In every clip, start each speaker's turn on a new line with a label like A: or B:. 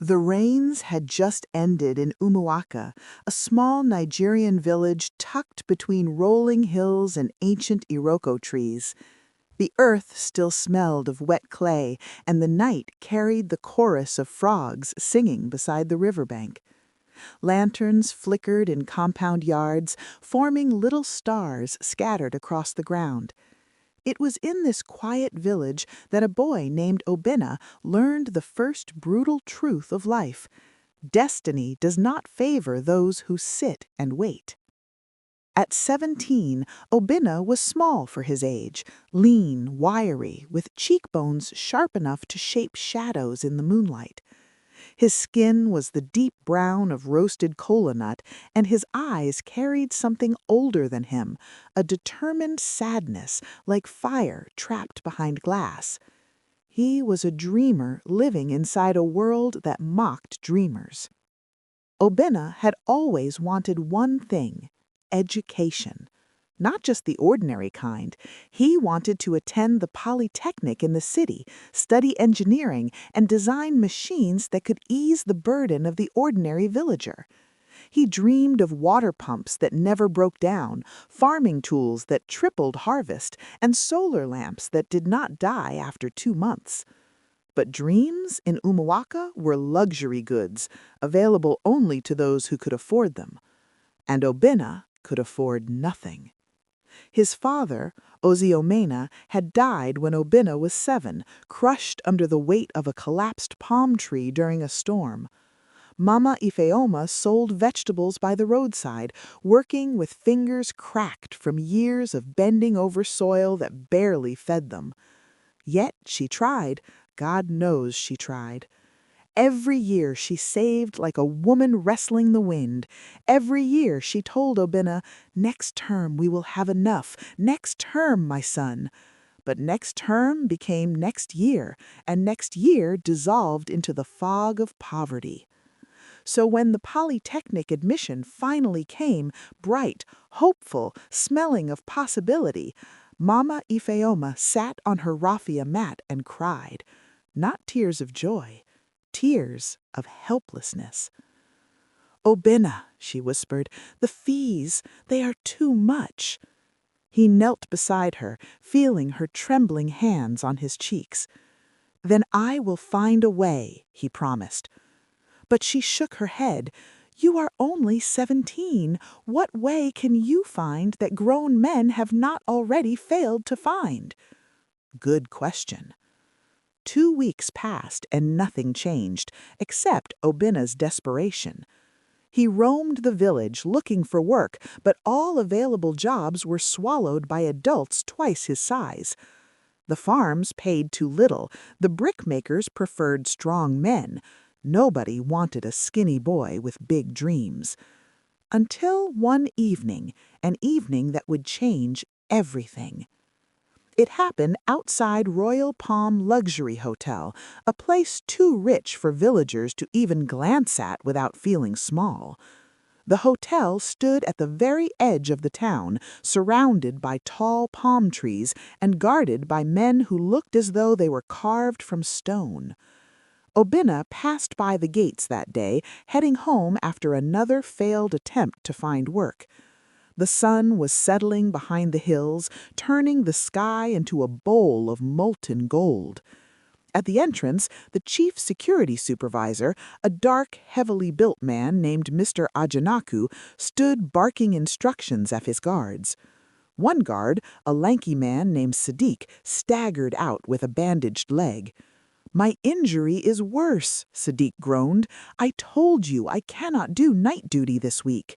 A: The rains had just ended in Umuaka, a small Nigerian village tucked between rolling hills and ancient iroko trees. The earth still smelled of wet clay, and the night carried the chorus of frogs singing beside the riverbank. Lanterns flickered in compound yards, forming little stars scattered across the ground. It was in this quiet village that a boy named Obinna learned the first brutal truth of life. Destiny does not favor those who sit and wait. At 17, Obinna was small for his age, lean, wiry, with cheekbones sharp enough to shape shadows in the moonlight. His skin was the deep brown of roasted kola nut, and his eyes carried something older than him, a determined sadness like fire trapped behind glass. He was a dreamer living inside a world that mocked dreamers. Obinna had always wanted one thing: education. Not just the ordinary kind. He wanted to attend the Polytechnic in the city, study engineering, and design machines that could ease the burden of the ordinary villager. He dreamed of water pumps that never broke down, farming tools that tripled harvest, and solar lamps that did not die after 2 months. But dreams in Umuaka were luxury goods, available only to those who could afford them. And Obinna could afford nothing. His father, Oziomena, had died when Obinna was 7, crushed under the weight of a collapsed palm tree during a storm. Mama Ifeoma sold vegetables by the roadside, working with fingers cracked from years of bending over soil that barely fed them. Yet she tried. God knows she tried. Every year she saved like a woman wrestling the wind. Every year she told Obinna, "Next term we will have enough. Next term, my son." But next term became next year, and next year dissolved into the fog of poverty. So when the Polytechnic admission finally came, bright, hopeful, smelling of possibility, Mama Ifeoma sat on her raffia mat and cried. Not tears of joy. Tears of helplessness. "Obinna," she whispered, "the fees, they are too much." He knelt beside her, feeling her trembling hands on his cheeks. "Then I will find a way," he promised. But she shook her head. "You are only 17. What way can you find that grown men have not already failed to find?" Good question. 2 weeks passed and nothing changed, except Obinna's desperation. He roamed the village looking for work, but all available jobs were swallowed by adults twice his size. The farms paid too little, the brickmakers preferred strong men. Nobody wanted a skinny boy with big dreams. Until one evening, an evening that would change everything. It happened outside Royal Palm Luxury Hotel, a place too rich for villagers to even glance at without feeling small. The hotel stood at the very edge of the town, surrounded by tall palm trees and guarded by men who looked as though they were carved from stone. Obinna passed by the gates that day, heading home after another failed attempt to find work. The sun was settling behind the hills, turning the sky into a bowl of molten gold. At the entrance, the chief security supervisor, a dark, heavily built man named Mr. Ajanaku, stood barking instructions at his guards. One guard, a lanky man named Sadiq, staggered out with a bandaged leg. "My injury is worse," Sadiq groaned. "I told you I cannot do night duty this week."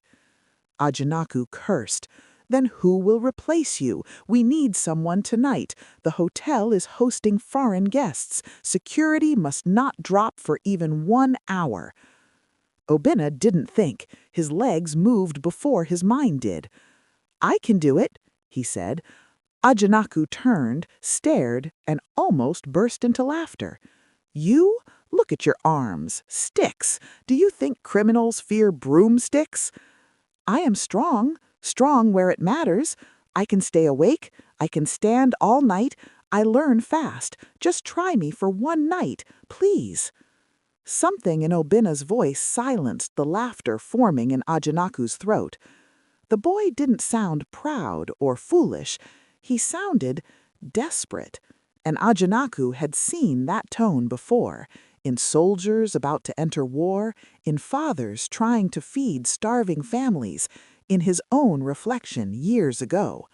A: Ajanaku cursed. "Then who will replace you? We need someone tonight. The hotel is hosting foreign guests. Security must not drop for even 1 hour." Obinna didn't think. His legs moved before his mind did. "I can do it," he said. Ajanaku turned, stared, and almost burst into laughter. "You? Look at your arms. Sticks. Do you think criminals fear broomsticks?" "I am strong where it matters. I can stay awake. I can stand all night. I learn fast. Just try me for 1 night, please." Something in Obinna's voice silenced the laughter forming in Ajanaku's throat. The boy didn't sound proud or foolish. He sounded desperate, and Ajanaku had seen that tone before, in soldiers about to enter war, in fathers trying to feed starving families, in his own reflection years ago.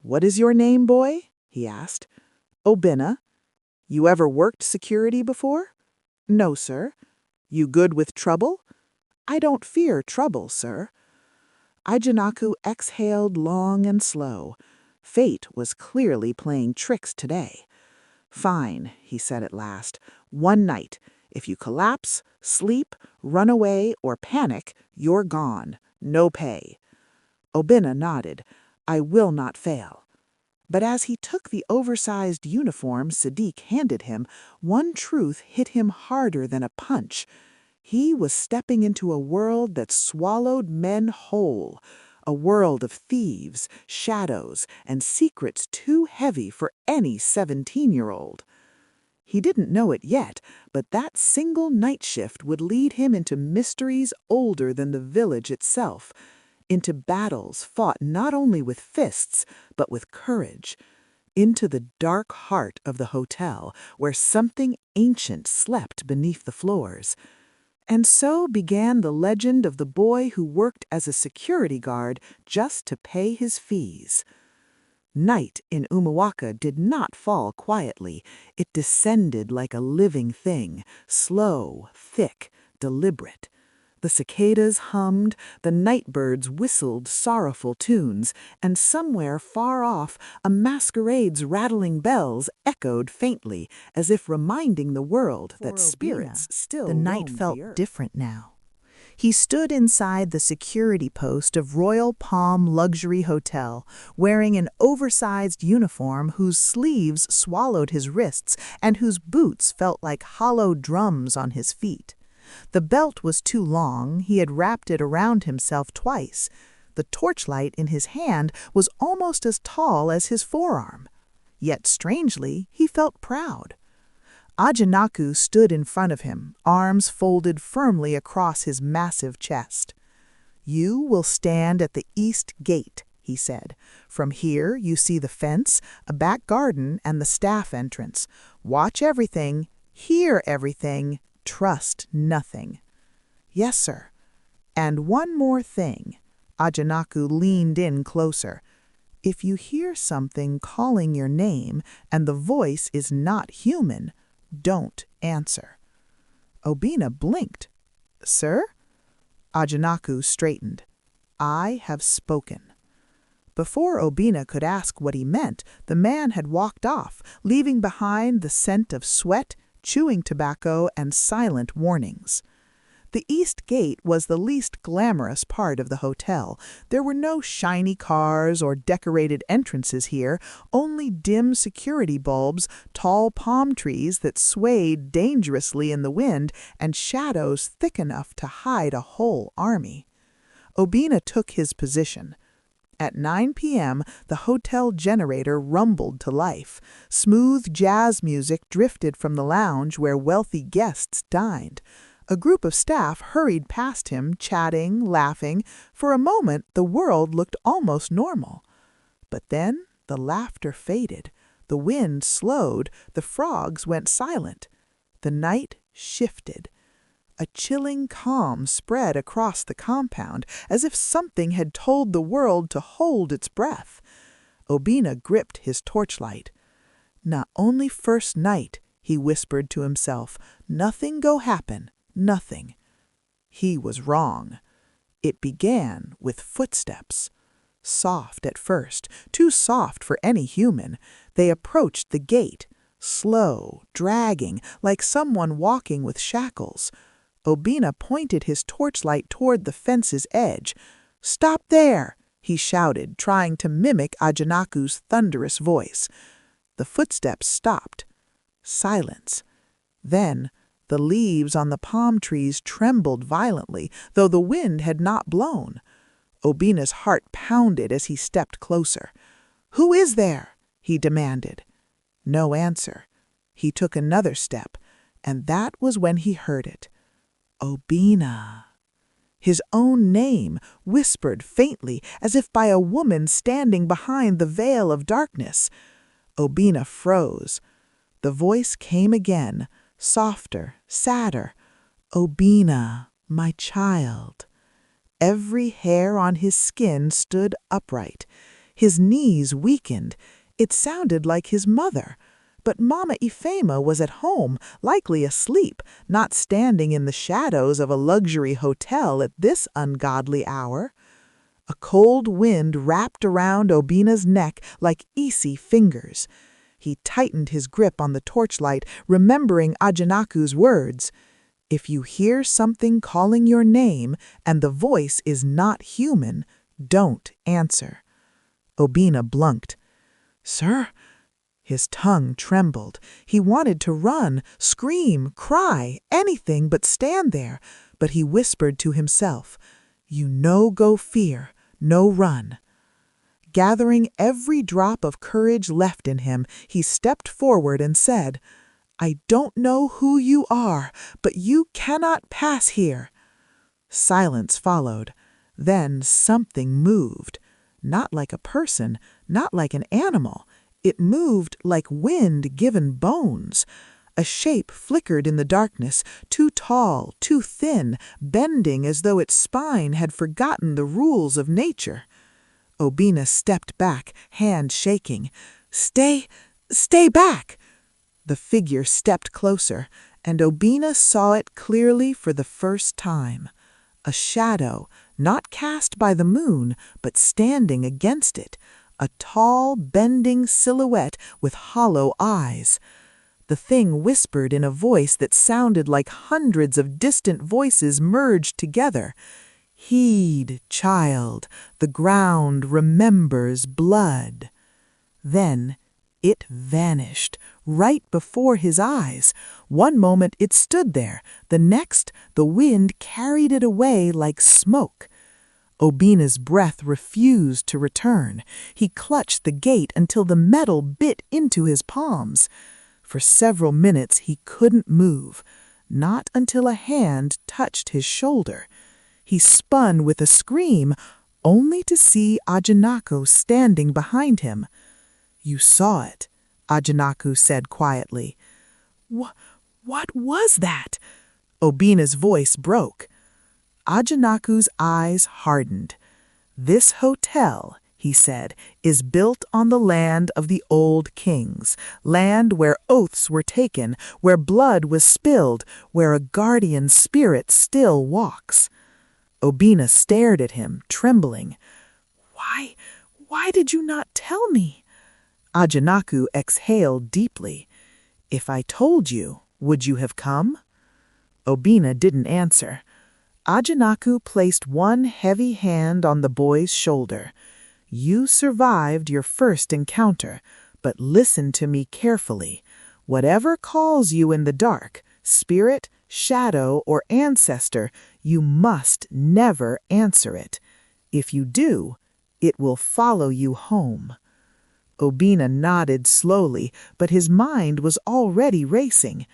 A: "What is your name, boy?" he asked. "Obinna. You ever worked security before?" "No, sir." "You good with trouble?" "I don't fear trouble, sir." Ajanaku exhaled long and slow. Fate was clearly playing tricks today. "Fine," he said at last. "One night. If you collapse, sleep, run away, or panic, you're gone. No pay." Obinna nodded. "I will not fail." But as he took the oversized uniform Sadiq handed him, one truth hit him harder than a punch. He was stepping into a world that swallowed men whole, a world of thieves, shadows, and secrets too heavy for any 17-year-old. He didn't know it yet, but that single night shift would lead him into mysteries older than the village itself, into battles fought not only with fists, but with courage, into the dark heart of the hotel where something ancient slept beneath the floors. And so began the legend of the boy who worked as a security guard just to pay his fees. Night in Umawaka did not fall quietly. It descended like a living thing, slow, thick, deliberate. The cicadas hummed, the nightbirds whistled sorrowful tunes, and somewhere far off a masquerade's rattling bells echoed faintly, as if reminding the world that spirits still
B: The night
A: roamed
B: felt
A: the earth.
B: different now. He stood inside the security post of Royal Palm Luxury Hotel, wearing an oversized uniform whose sleeves swallowed his wrists and whose boots felt like hollow drums on his feet. The belt was too long, he had wrapped it around himself twice. The torchlight in his hand was almost as tall as his forearm. Yet strangely, he felt proud. Ajanaku stood in front of him, arms folded firmly across his massive chest. "You will stand at the east gate," he said. "From here you see the fence, a back garden, and the staff entrance. Watch everything, hear everything, trust nothing." "Yes, sir." "And one more thing." Ajanaku leaned in closer. "If you hear something calling your name and the voice is not human, don't answer." Obinna blinked. "Sir?" Ajanaku straightened. "I have spoken." Before Obinna could ask what he meant, the man had walked off, leaving behind the scent of sweat, chewing tobacco, and silent warnings. The east gate was the least glamorous part of the hotel. There were no shiny cars or decorated entrances here, only dim security bulbs, tall palm trees that swayed dangerously in the wind, and shadows thick enough to hide a whole army. Obinna took his position. At 9 p.m., the hotel generator rumbled to life. Smooth jazz music drifted from the lounge where wealthy guests dined. A group of staff hurried past him, chatting, laughing. For a moment, the world looked almost normal. But then the laughter faded. The wind slowed. The frogs went silent. The night shifted. A chilling calm spread across the compound, as if something had told the world to hold its breath. Obinna gripped his torchlight. "Not only first night," he whispered to himself. "Nothing go happen, nothing." He was wrong. It began with footsteps. Soft at first, too soft for any human. They approached the gate, slow, dragging, like someone walking with shackles. Obinna pointed his torchlight toward the fence's edge. "Stop there!" he shouted, trying to mimic Ajanaku's thunderous voice. The footsteps stopped. Silence. Then the leaves on the palm trees trembled violently, though the wind had not blown. Obinna's heart pounded as he stepped closer. "Who is there?" he demanded. No answer. He took another step. And that was when he heard it. Obinna. His own name, whispered faintly as if by a woman standing behind the veil of darkness. Obinna froze. The voice came again, softer, sadder. Obinna, my child. Every hair on his skin stood upright. His knees weakened. It sounded like his mother. But Mama Ifema was at home, likely asleep, not standing in the shadows of a luxury hotel at this ungodly hour. A cold wind wrapped around Obinna's neck like icy fingers. He tightened his grip on the torchlight, remembering Ajanaku's words. If you hear something calling your name and the voice is not human, don't answer. Obinna blunked. Sir? His tongue trembled. He wanted to run, scream, cry, anything but stand there. But he whispered to himself, You no go fear, no run. Gathering every drop of courage left in him, he stepped forward and said, I don't know who you are, but you cannot pass here. Silence followed. Then something moved. Not like a person, not like an animal. It moved like wind given bones. A shape flickered in the darkness, too tall, too thin, bending as though its spine had forgotten the rules of nature. Obinna stepped back, hand shaking. Stay back! The figure stepped closer, and Obinna saw it clearly for the first time. A shadow, not cast by the moon, but standing against it. A tall, bending silhouette with hollow eyes. The thing whispered in a voice that sounded like hundreds of distant voices merged together. Heed, child, the ground remembers blood. Then it vanished, right before his eyes. One moment it stood there, the next the wind carried it away like smoke. Obinna's breath refused to return. He clutched the gate until the metal bit into his palms. For several minutes he couldn't move, not until a hand touched his shoulder. He spun with a scream, only to see Ajanaku standing behind him. You saw it, Ajanaku said quietly. What was that? Obinna's voice broke. Ajanaku's eyes hardened. This hotel, he said, is built on the land of the old kings, land where oaths were taken, where blood was spilled, where a guardian spirit still walks. Obinna stared at him, trembling. Why did you not tell me? Ajanaku exhaled deeply. If I told you, would you have come? Obinna didn't answer. Ajanaku placed one heavy hand on the boy's shoulder. You survived your first encounter, but listen to me carefully. Whatever calls you in the dark, spirit, shadow, or ancestor, you must never answer it. If you do, it will follow you home. Obinna nodded slowly, but his mind was already racing.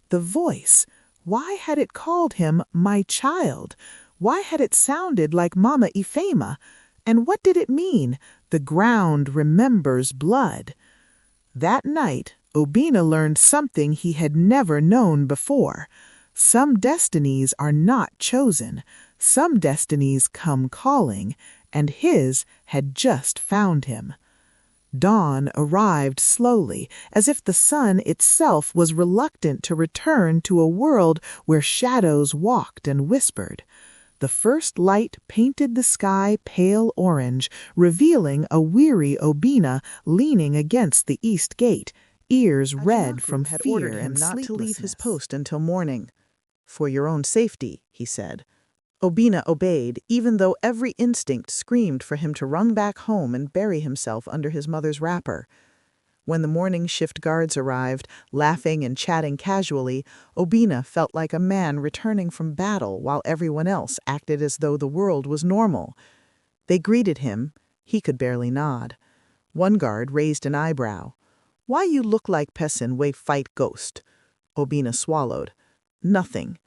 B: The voice, why had it called him my child? Why had it sounded like Mama Ifema? And what did it mean, the ground remembers blood? That night, Obinna learned something he had never known before. Some destinies are not chosen. Some destinies come calling, and his had just found him. Dawn arrived slowly, as if the sun itself was reluctant to return to a world where shadows walked and whispered. The first light painted the sky pale orange, revealing a weary Obinna leaning against the east gate, ears red from
A: had
B: fear
A: ordered him
B: and
A: not to leave his
B: sleeplessness.
A: post until morning. For your own safety, he said. Obinna obeyed, even though every instinct screamed for him to run back home and bury himself under his mother's wrapper. When the morning shift guards arrived, laughing and chatting casually, Obinna felt like a man returning from battle while everyone else acted as though the world was normal. They greeted him. He could barely nod. One guard raised an eyebrow. Why you look like person we fight ghost? Obinna swallowed. Nothing.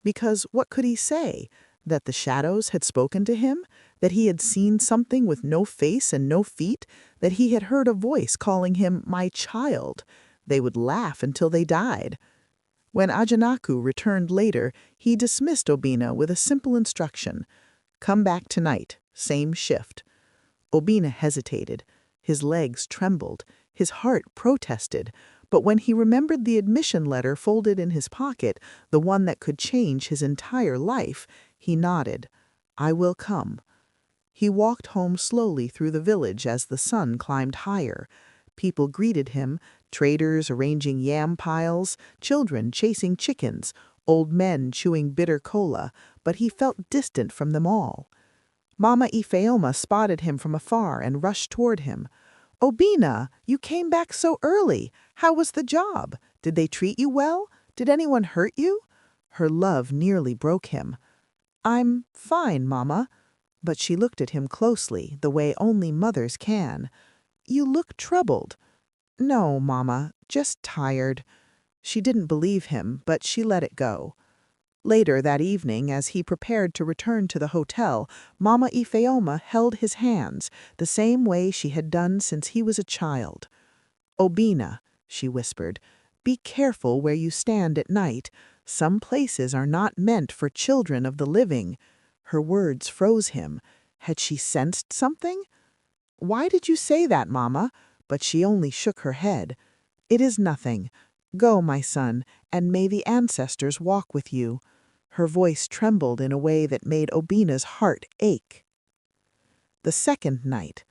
A: Because what could he say? That the shadows had spoken to him? That he had seen something with no face and no feet? That he had heard a voice calling him my child? They would laugh until they died. When Ajanaku returned later, he dismissed Obinna with a simple instruction. Come back tonight, same shift. Obinna hesitated. His legs trembled. His heart protested. But when he remembered the admission letter folded in his pocket, the one that could change his entire life, he nodded. I will come. He walked home slowly through the village as the sun climbed higher. People greeted him, traders arranging yam piles, children chasing chickens, old men chewing bitter cola, but he felt distant from them all. Mama Ifeoma spotted him from afar and rushed toward him. Obinna, you came back so early. How was the job? Did they treat you well? Did anyone hurt you? Her love nearly broke him. I'm fine, Mama. But she looked at him closely, the way only mothers can. You look troubled. No, Mama, just tired. She didn't believe him, but she let it go. Later that evening, as he prepared to return to the hotel, Mama Ifeoma held his hands, the same way she had done since he was a child. Obinna, she whispered, be careful where you stand at night. Some places are not meant for children of the living. Her words froze him. Had she sensed something? Why did you say that, Mama? But she only shook her head. It is nothing. Go, my son, and may the ancestors walk with you. Her voice trembled in a way that made Obinna's heart ache. The second night.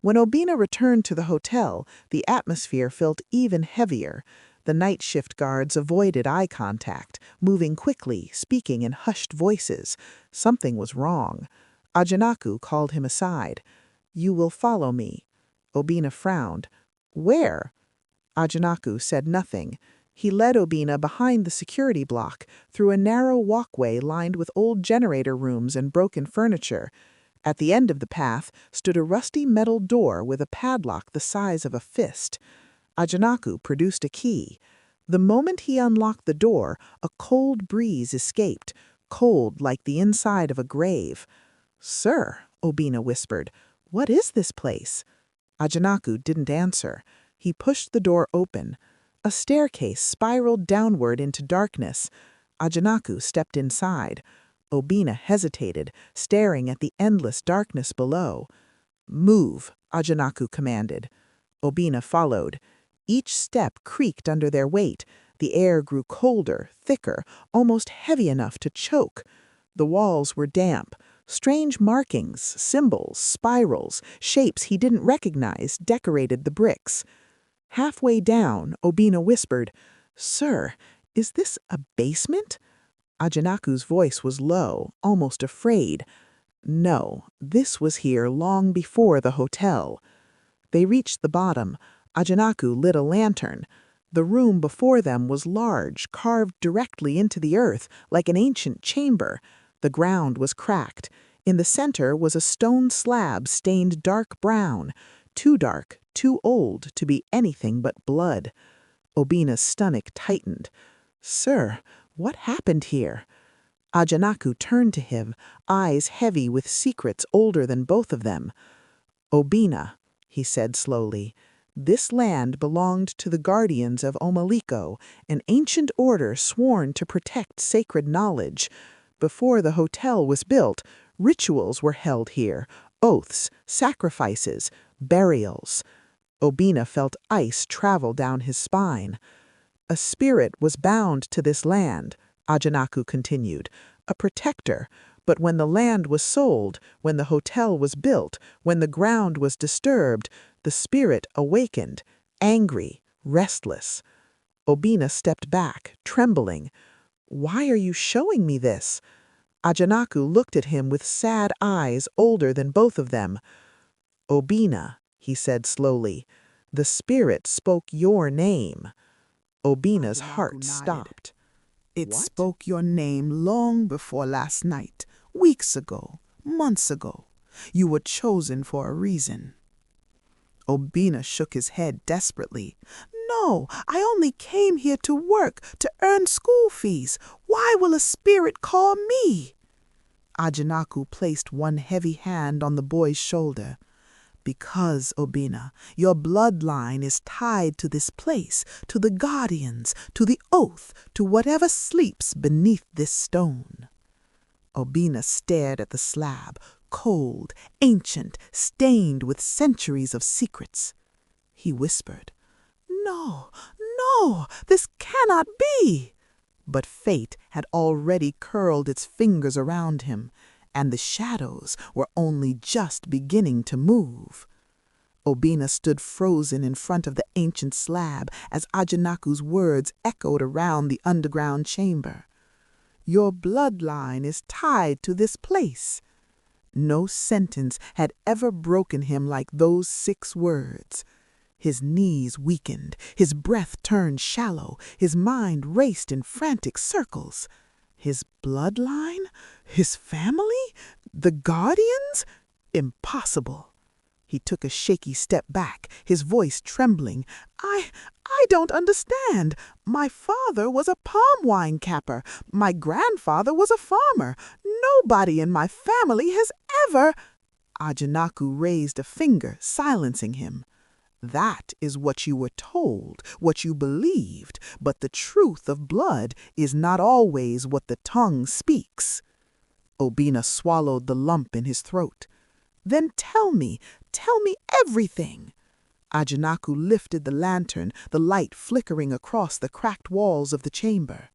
A: When Obinna returned to the hotel, the atmosphere felt even heavier. The night shift guards avoided eye contact, moving quickly, speaking in hushed voices. Something was wrong. Ajanaku called him aside. You will follow me. Obinna frowned. Where? Ajanaku said nothing. He led Obinna behind the security block, through a narrow walkway lined with old generator rooms and broken furniture. At the end of the path stood a rusty metal door with a padlock the size of a fist. Ajanaku produced a key. The moment he unlocked the door, a cold breeze escaped, cold like the inside of a grave. Sir, Obinna whispered, what is this place? Ajanaku didn't answer. He pushed the door open. A staircase spiraled downward into darkness. Ajanaku stepped inside. Obinna hesitated, staring at the endless darkness below. Move, Ajanaku commanded. Obinna followed. Each step creaked under their weight. The air grew colder, thicker, almost heavy enough to choke. The walls were damp. Strange markings, symbols, spirals, shapes he didn't recognize decorated the bricks. Halfway down, Obinna whispered, Sir, is this a basement? Ajanaku's voice was low, almost afraid. No, this was here long before the hotel. They reached the bottom. Ajanaku lit a lantern. The room before them was large, carved directly into the earth, like an ancient chamber. The ground was cracked. In the center was a stone slab stained dark brown, too dark, too old to be anything but blood. Obinna's stomach tightened. Sir, what happened here? Ajanaku turned to him, eyes heavy with secrets older than both of them. Obinna, he said slowly, this land belonged to the guardians of Omaliko, an ancient order sworn to protect sacred knowledge. Before the hotel was built, rituals were held here, oaths, sacrifices, burials. Obinna felt ice travel down his spine. A spirit was bound to this land, Ajanaku continued, a protector. But when the land was sold, when the hotel was built, when the ground was disturbed, the spirit awakened, angry, restless. Obinna stepped back, trembling. Why are you showing me this? Ajanaku looked at him with sad eyes older than both of them. Obinna, he said slowly, the spirit spoke your name. Obinna's heart stopped.
B: It spoke your name long before last night, weeks ago, months ago. You were chosen for a reason. Obinna shook his head desperately. No, I only came here to work, to earn school fees. Why will a spirit call me?" Ajanaku placed one heavy hand on the boy's shoulder. "Because, Obinna, your bloodline is tied to this place, to the guardians, to the oath, to whatever sleeps beneath this stone." Obinna stared at the slab, cold, ancient, stained with centuries of secrets. He whispered, "No, no, this cannot be." But fate had already curled its fingers around him, and the shadows were only just beginning to move. Obinna stood frozen in front of the ancient slab as Ajanaku's words echoed around the underground chamber. "Your bloodline is tied to this place." No sentence had ever broken him like those 6 words. His knees weakened, his breath turned shallow, his mind raced in frantic circles. His bloodline? His family? The guardians? Impossible. He took a shaky step back, his voice trembling. I don't understand. My father was a palm wine capper. My grandfather was a farmer. Nobody in my family has ever—" Ajanaku raised a finger, silencing him. "That is what you were told, what you believed, but the truth of blood is not always what the tongue speaks." Obinna swallowed the lump in his throat. "Then tell me everything." Ajanaku lifted the lantern, the light flickering across the cracked walls of the chamber.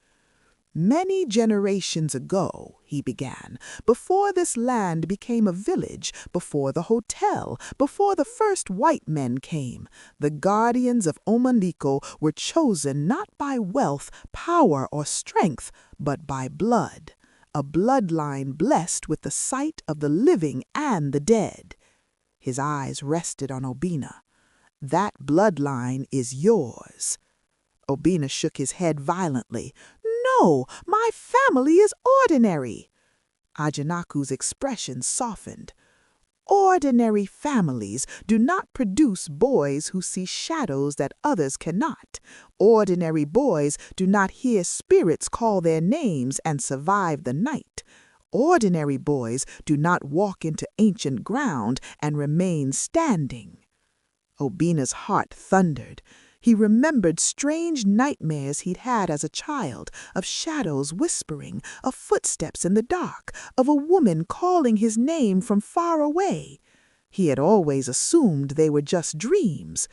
B: "Many generations ago," he began, "before this land became a village, before the hotel, before the first white men came, the guardians of Omanliko were chosen not by wealth, power, or strength, but by blood, a bloodline blessed with the sight of the living and the dead." His eyes rested on Obinna. "That bloodline is yours." Obinna shook his head violently. "No, my family is ordinary." Ajanaku's expression softened. "Ordinary families do not produce boys who see shadows that others cannot. Ordinary boys do not hear spirits call their names and survive the night. Ordinary boys do not walk into ancient ground and remain standing." Obinna's heart thundered. He remembered strange nightmares he'd had as a child, of shadows whispering, of footsteps in the dark, of a woman calling his name from far away. He had always assumed they were just dreams.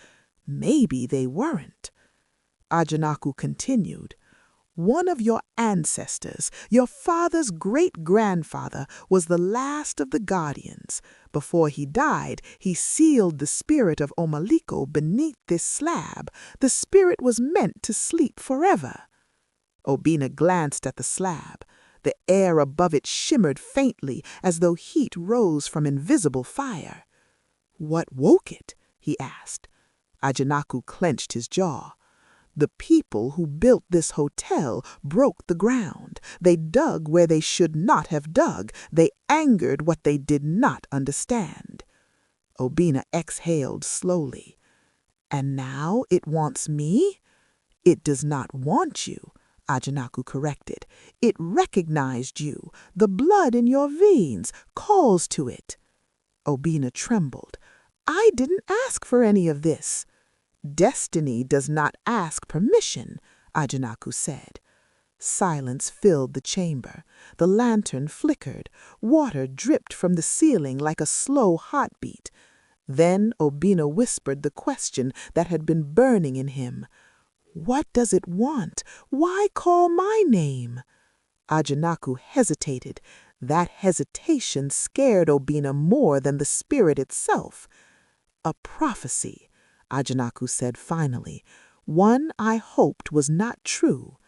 B: Maybe they weren't. Ajanaku continued, "One of your ancestors, your father's great-grandfather, was the last of the guardians. Before he died, he sealed the spirit of Omaliko beneath this slab. The spirit was meant to sleep forever." Obinna glanced at the slab. The air above it shimmered faintly, as though heat rose from invisible fire. "What woke it?" he asked. Ajanaku clenched his jaw. "The people who built this hotel broke the ground. They dug where they should not have dug. They angered what they did not understand." Obinna exhaled slowly. "And now it wants me?" "It does not want you," Ajanaku corrected. "It recognized you. The blood in your veins calls to it." Obinna trembled. "I didn't ask for any of this." "Destiny does not ask permission," Ajanaku said. Silence filled the chamber. The lantern flickered. Water dripped from the ceiling like a slow heartbeat. Then Obinna whispered the question that had been burning in him. "What does it want? Why call my name?" Ajanaku hesitated. That hesitation scared Obinna more than the spirit itself. "A prophecy," Ajanaku said finally. "One I hoped was not true."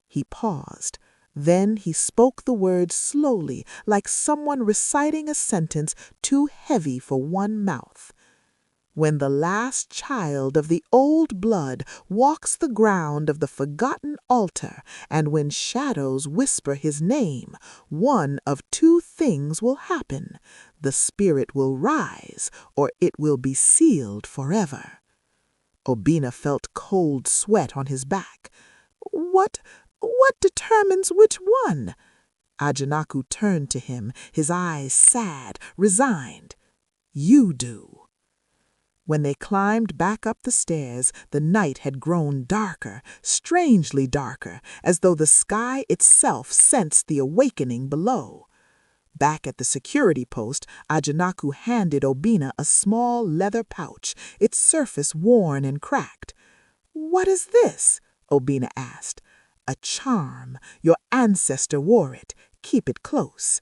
B: He paused. Then he spoke the words slowly, like someone reciting a sentence too heavy for one mouth. "When the last child of the old blood walks the ground of the forgotten altar, and when shadows whisper his name, one of 2 things will happen. The spirit will rise, or it will be sealed forever."
A: Obinna felt cold sweat on his back. What determines which one? Ajanaku turned to him, his eyes sad, resigned. You do. When they climbed back up the stairs, the night had grown darker, strangely darker, as though the sky itself sensed the awakening below. Back at the security post, Ajanaku handed Obinna a small leather pouch, its surface worn and cracked. "What is this?" Obinna asked. "A charm. Your ancestor wore it. Keep it close."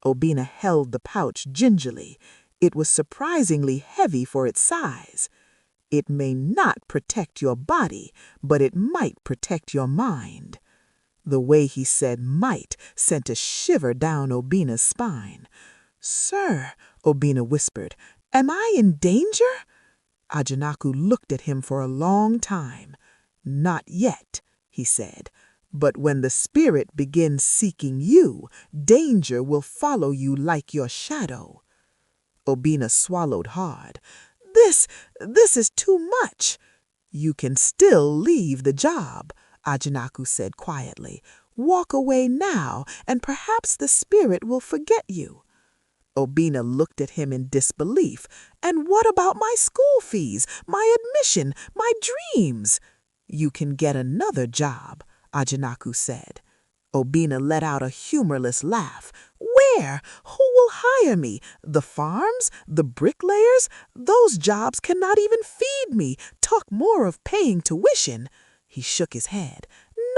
A: Obinna held the pouch gingerly. It was surprisingly heavy for its size. "It may not protect your body, but it might protect your mind." The way he said might sent a shiver down Obinna's spine. "Sir," Obinna whispered, "am I in danger?" Ajanaku looked at him for a long time. "Not yet," he said. "But when the spirit begins seeking you, danger will follow you like your shadow." Obinna swallowed hard. This is too much." "You can still leave the job," Ajanaku said quietly. "Walk away now, and perhaps the spirit will forget you." Obinna looked at him in disbelief. "And what about my school fees, my admission, my dreams?" "You can get another job," Ajanaku said. Obinna let out a humorless laugh. "Where? Who will hire me? The farms? The bricklayers? Those jobs cannot even feed me. Talk more of paying tuition." He shook his head.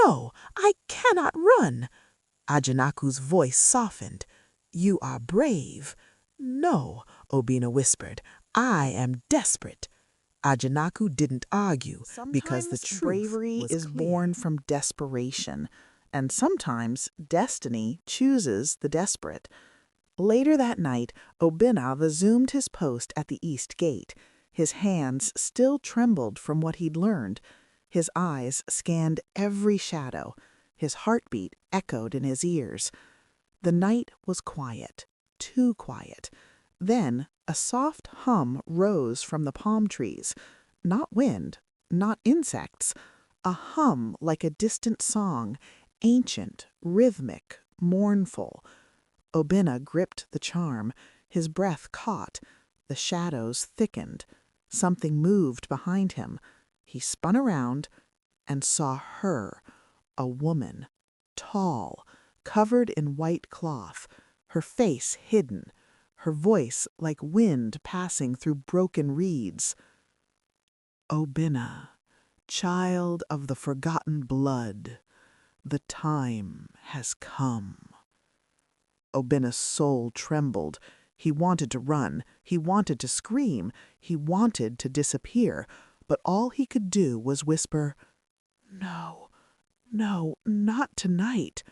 A: "No, I cannot run." Ajanaku's voice softened. "You are brave." "No," Obinna whispered. "I am desperate." Ajanaku didn't argue because the truth
B: bravery
A: was
B: is
A: clear.
B: born from desperation, and sometimes destiny chooses the desperate. Later that night, Obinna resumed his post at the east gate. His hands still trembled from what he'd learned. His eyes scanned every shadow. His heartbeat echoed in his ears. The night was quiet, too quiet. Then a soft hum rose from the palm trees. Not wind, not insects. A hum like a distant song, ancient, rhythmic, mournful. Obinna gripped the charm. His breath caught. The shadows thickened. Something moved behind him. He spun around and saw her, a woman, tall, covered in white cloth, her face hidden, her voice like wind passing through broken reeds. "Obinna, child of the forgotten blood, the time has come." Obinna's soul trembled. He wanted to run. He wanted to scream. He wanted to disappear. But all he could do was whisper, "No, no, not tonight."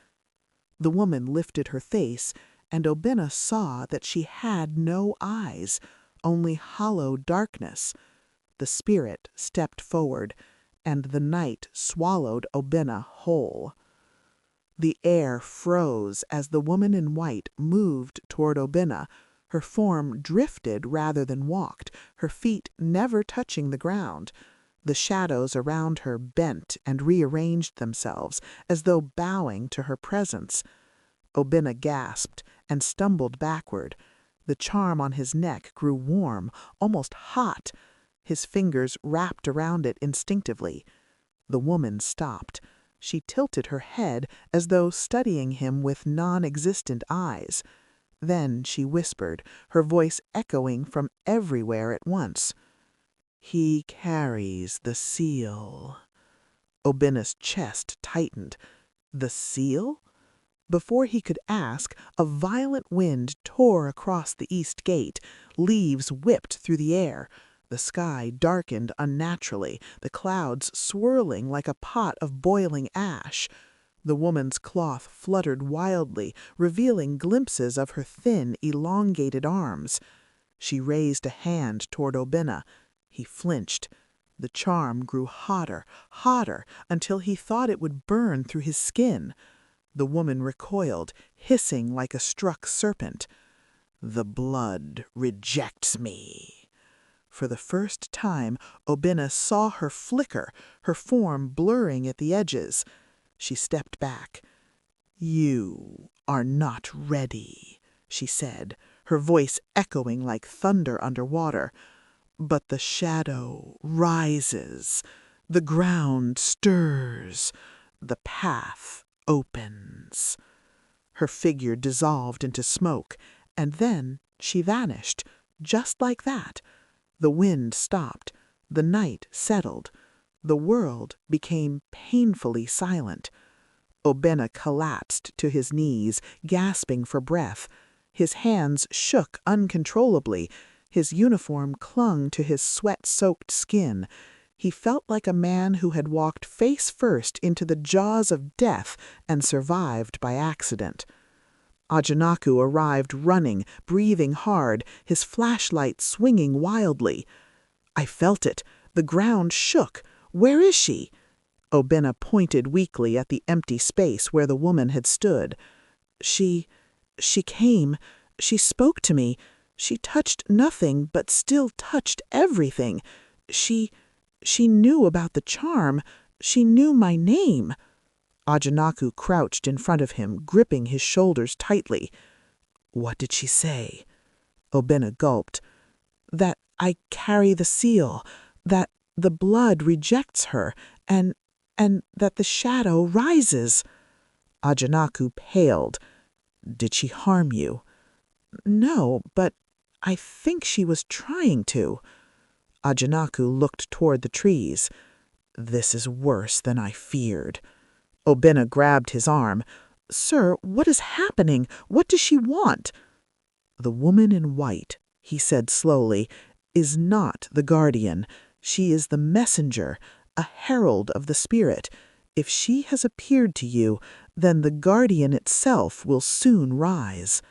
B: The woman lifted her face, and Obinna saw that she had no eyes, only hollow darkness. The spirit stepped forward, and the night swallowed Obinna whole. The air froze as the woman in white moved toward Obinna. Her form drifted rather than walked, her feet never touching the ground. The shadows around her bent and rearranged themselves, as though bowing to her presence. Obinna gasped and stumbled backward. The charm on his neck grew warm, almost hot. His fingers wrapped around it instinctively. The woman stopped. She tilted her head as though studying him with non-existent eyes. Then she whispered, her voice echoing from everywhere at once. "He carries the seal." Obinna's chest tightened. The seal? Before he could ask, a violent wind tore across the east gate. Leaves whipped through the air. The sky darkened unnaturally, the clouds swirling like a pot of boiling ash. The woman's cloth fluttered wildly, revealing glimpses of her thin, elongated arms. She raised a hand toward Obinna. He flinched. The charm grew hotter, hotter, until he thought it would burn through his skin. The woman recoiled, hissing like a struck serpent. "The blood rejects me."
A: For the first time, Obinna saw her flicker, her form blurring at the edges. She stepped back. "You are not ready," she said, her voice echoing like thunder underwater. But the shadow rises, the ground stirs, the path opens. Her figure dissolved into smoke, and then she vanished, just like that. The wind stopped, the night settled, the world became painfully silent. Obinna collapsed to his knees, gasping for breath. His hands shook uncontrollably. His uniform clung to his sweat-soaked skin. He felt like a man who had walked face first into the jaws of death and survived by accident. Ajanaku arrived running, breathing hard, his flashlight swinging wildly. "I felt it. The ground shook. Where is she?" Obinna pointed weakly at the empty space where the woman had stood. She came. She spoke to me. She touched nothing, but still touched everything. She knew about the charm. She knew my name." Ajanaku crouched in front of him, gripping his shoulders tightly. "What did she say?" Obinna gulped. "That I carry the seal, that the blood rejects her, and that the shadow rises." Ajanaku paled. "Did she harm you?" "No, but I think she was trying to." Ajanaku looked toward the trees. "This is worse than I feared." Obinna grabbed his arm. "Sir, what is happening? What does she want?" "The woman in white," he said slowly, "is not the guardian. She is the messenger, a herald of the spirit. If she has appeared to you, then the guardian itself will soon rise."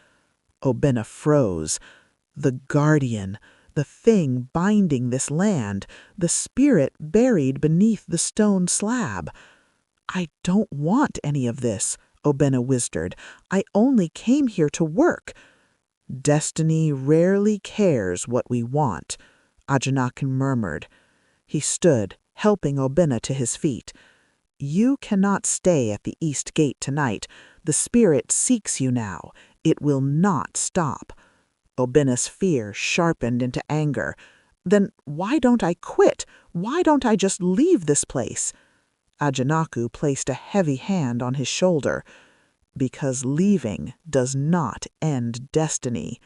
A: Obinna froze. The guardian, the thing binding this land, the spirit buried beneath the stone slab. "I don't want any of this," Obinna whispered. "I only came here to work." "Destiny rarely cares what we want," Ajanaku murmured. He stood, helping Obinna to his feet. "You cannot stay at the East Gate tonight. The spirit seeks you now. It will not stop." Obinna's fear sharpened into anger. "Then why don't I quit? Why don't I just leave this place?" Ajanaku placed a heavy hand on his shoulder. "Because leaving does not end destiny."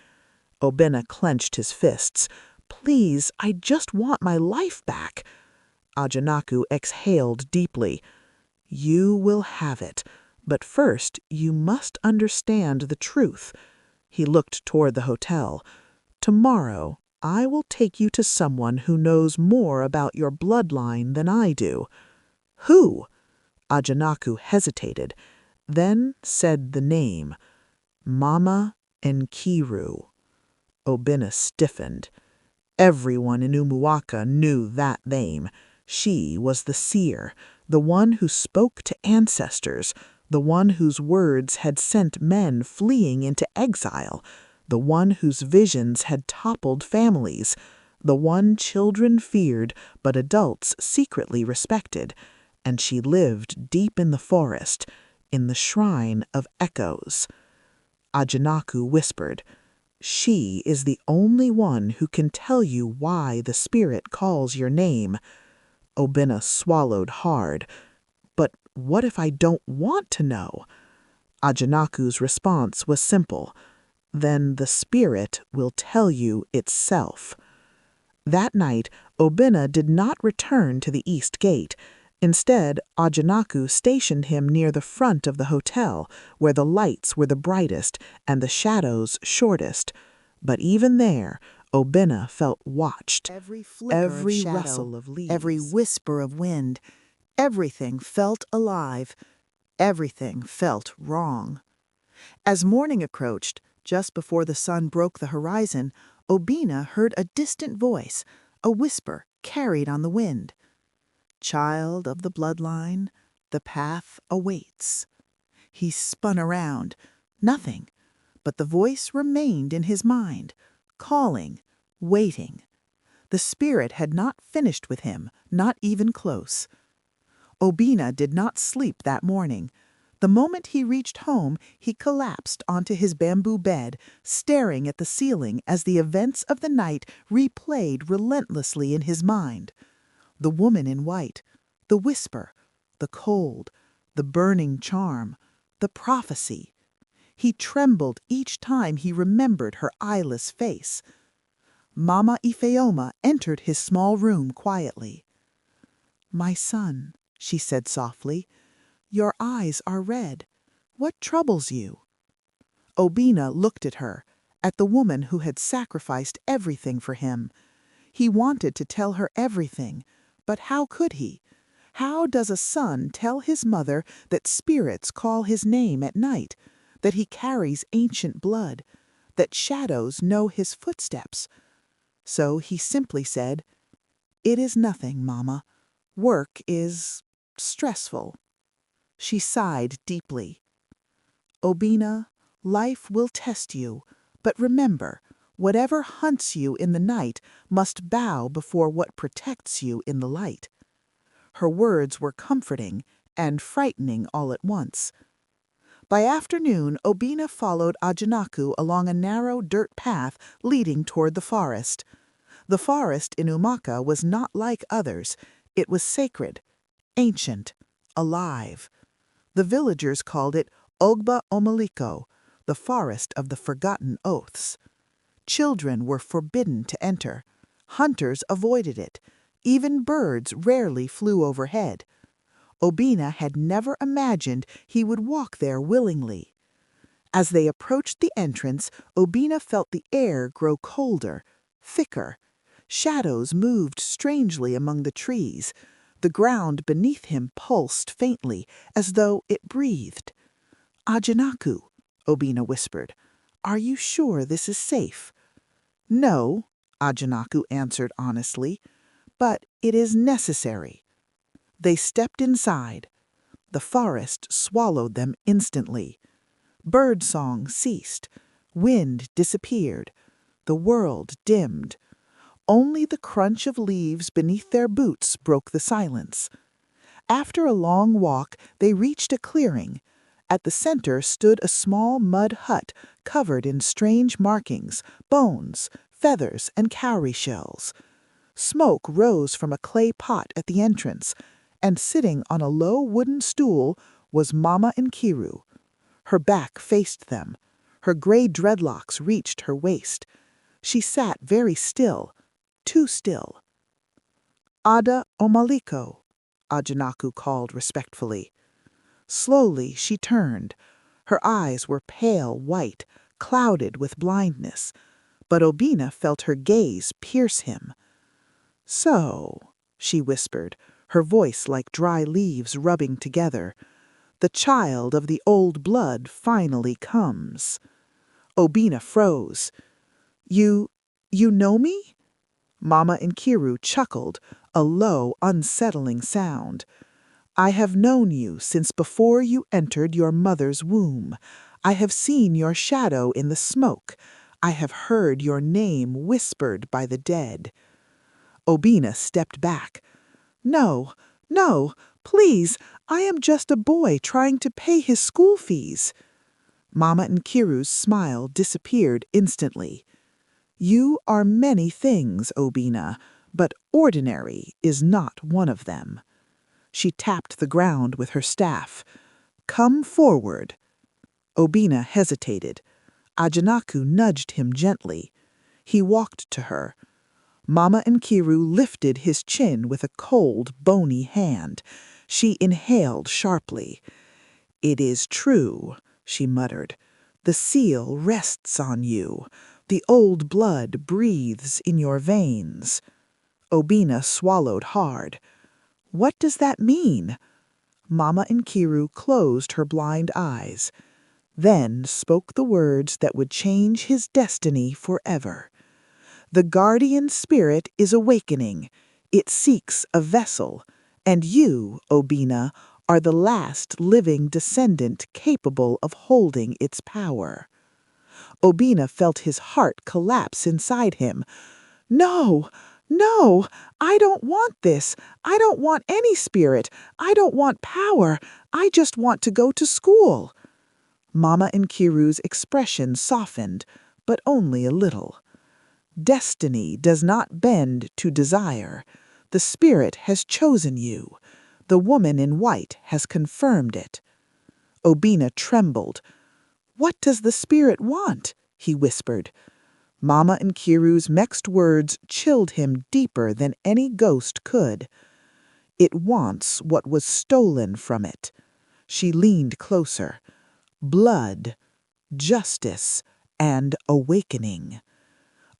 A: Obinna clenched his fists. "Please, I just want my life back." Ajanaku exhaled deeply. "You will have it, but first you must understand the truth." He looked toward the hotel. "Tomorrow I will take you to someone who knows more about your bloodline than I do." "Who?" Ajanaku hesitated, then said the name. "Mama Nkiru." Obinna stiffened. Everyone in Umuaka knew that name. She was the seer, the one who spoke to ancestors, the one whose words had sent men fleeing into exile, the one whose visions had toppled families, the one children feared but adults secretly respected. And she lived deep in the forest, in the shrine of echoes. Ajanaku whispered, "She is the only one who can tell you why the spirit calls your name." Obinna swallowed hard. "But what if I don't want to know?" Ajanaku's response was simple. "Then the spirit will tell you itself." That night, Obinna did not return to the East Gate. Instead, Ajanaku stationed him near the front of the hotel, where the lights were the brightest and the shadows shortest. But even there, Obinna felt watched.
B: Every flicker
A: Every
B: of shadow,
A: rustle of leaves,
B: every whisper of wind, everything felt alive. Everything felt wrong. As morning approached, just before the sun broke the horizon, Obinna heard a distant voice, a whisper carried on the wind. "Child of the bloodline, the path awaits." He spun around. Nothing, but the voice remained in his mind, calling, waiting.
A: The spirit had not finished with him, not even close. Obinna did not sleep that morning. The moment he reached home, he collapsed onto his bamboo bed, staring at the ceiling as the events of the night replayed relentlessly in his mind. The woman in white, the whisper, the cold, the burning charm, the prophecy. He trembled each time he remembered her eyeless face. Mama Ifeoma entered his small room quietly. "My son," she said softly, "your eyes are red. What troubles you?" Obinna looked at her, at the woman who had sacrificed everything for him. He wanted to tell her everything, but how could he? How does a son tell his mother that spirits call his name at night, that he carries ancient blood, that shadows know his footsteps? So he simply said, "It is nothing, Mama. Work is stressful." She sighed deeply. "Obinna, life will test you, but remember, whatever hunts you in the night must bow before what protects you in the light." Her words were comforting and frightening all at once. By afternoon, Obinna followed Ajanaku along a narrow dirt path leading toward the forest. The forest in Umaka was not like others. It was sacred, ancient, alive. The villagers called it Ogba Omaliko, the forest of the forgotten oaths. Children were forbidden to enter. Hunters avoided it. Even birds rarely flew overhead. Obinna had never imagined he would walk there willingly. As they approached the entrance, Obinna felt the air grow colder, thicker. Shadows moved strangely among the trees. The ground beneath him pulsed faintly, as though it breathed. "Ajanaku," Obinna whispered, "are you sure this is safe?" "No," Ajanaku answered honestly, "but it is necessary." They stepped inside. The forest swallowed them instantly. Birdsong ceased. Wind disappeared. The world dimmed. Only the crunch of leaves beneath their boots broke the silence. After a long walk, they reached a clearing. At the center stood a small mud hut covered in strange markings, bones, feathers, and cowrie shells. Smoke rose from a clay pot at the entrance, and sitting on a low wooden stool was Mama Nkiru. Her back faced them. Her gray dreadlocks reached her waist. She sat very still, too still. "Ada Omaliko," Ajanaku called respectfully. Slowly she turned. Her eyes were pale white, clouded with blindness, but Obinna felt her gaze pierce him. "So," she whispered, her voice like dry leaves rubbing together, "the child of the old blood finally comes." Obinna froze. You know me?" Mama Nkiru chuckled, a low, unsettling sound. "I have known you since before you entered your mother's womb. I have seen your shadow in the smoke. I have heard your name whispered by the dead." Obinna stepped back. "No, no, please, I am just a boy trying to pay his school fees." Mama Nkiru's smile disappeared instantly. "You are many things, Obinna, but ordinary is not one of them." She tapped the ground with her staff. "Come forward." Obinna hesitated. Ajanaku nudged him gently. He walked to her. Mama Nkiru lifted his chin with a cold, bony hand. She inhaled sharply. "It is true," she muttered. "The seal rests on you. The old blood breathes in your veins." Obinna swallowed hard. "What does that mean?" Mama Nkiru closed her blind eyes, then spoke the words that would change his destiny forever. "The guardian spirit is awakening. It seeks a vessel, and you, Obinna, are the last living descendant capable of holding its power." Obinna felt his heart collapse inside him. "No, No, I don't want this. I don't want any spirit. I don't want power. I just want to go to school. Mama Nkiru's expression softened, but only a little. Destiny does not bend to desire. The spirit has chosen you. The woman in white has confirmed it. Obinna trembled. What does the spirit want? He whispered. Mama Nkiru's next words chilled him deeper than any ghost could. It wants what was stolen from it. She leaned closer. Blood, justice, and awakening.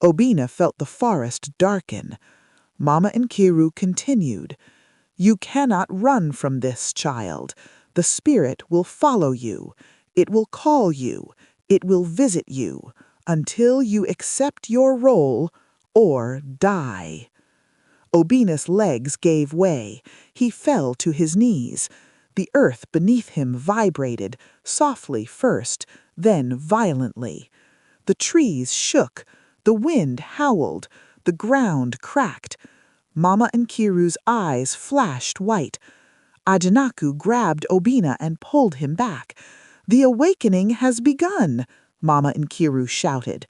A: Obinna felt the forest darken. Mama Nkiru continued, You cannot run from this, child. The spirit will follow you. It will call you. It will visit you until you accept your role or die. Obinna's legs gave way. He fell to his knees. The earth beneath him vibrated, softly first, then violently. The trees shook. The wind howled. The ground cracked. Mama Nkiru's eyes flashed white. Ajanaku grabbed Obinna and pulled him back. The awakening has begun, Mama Nkiru shouted.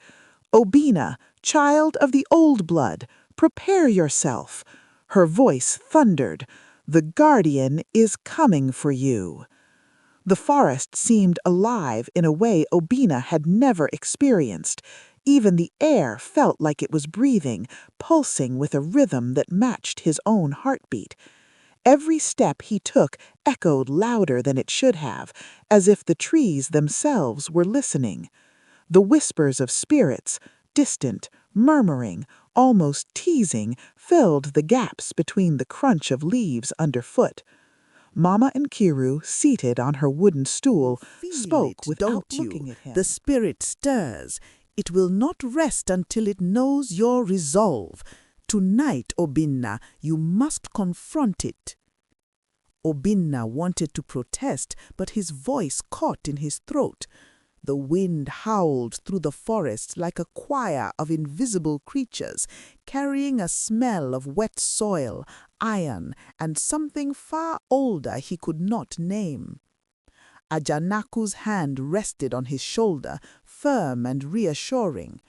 A: Obinna, child of the old blood, prepare yourself. Her voice thundered. The guardian is coming for you. The forest seemed alive in a way Obinna had never experienced. Even the air felt like it was breathing, pulsing with a rhythm that matched his own heartbeat. Every step he took echoed louder than it should have, as if the trees themselves were listening. The whispers of spirits, distant, murmuring, almost teasing, filled the gaps between the crunch of leaves underfoot. Mama Nkiru, seated on her wooden stool, spoke without looking at him.
B: The spirit stirs. It will not rest until it knows your resolve. Tonight, Obinna, you must confront it. Obinna wanted to protest, but his voice caught in his throat. The wind howled through the forest like a choir of invisible creatures, carrying a smell of wet soil, iron, and something far older he could not name. Ajanaku's hand rested on his shoulder, firm and reassuring.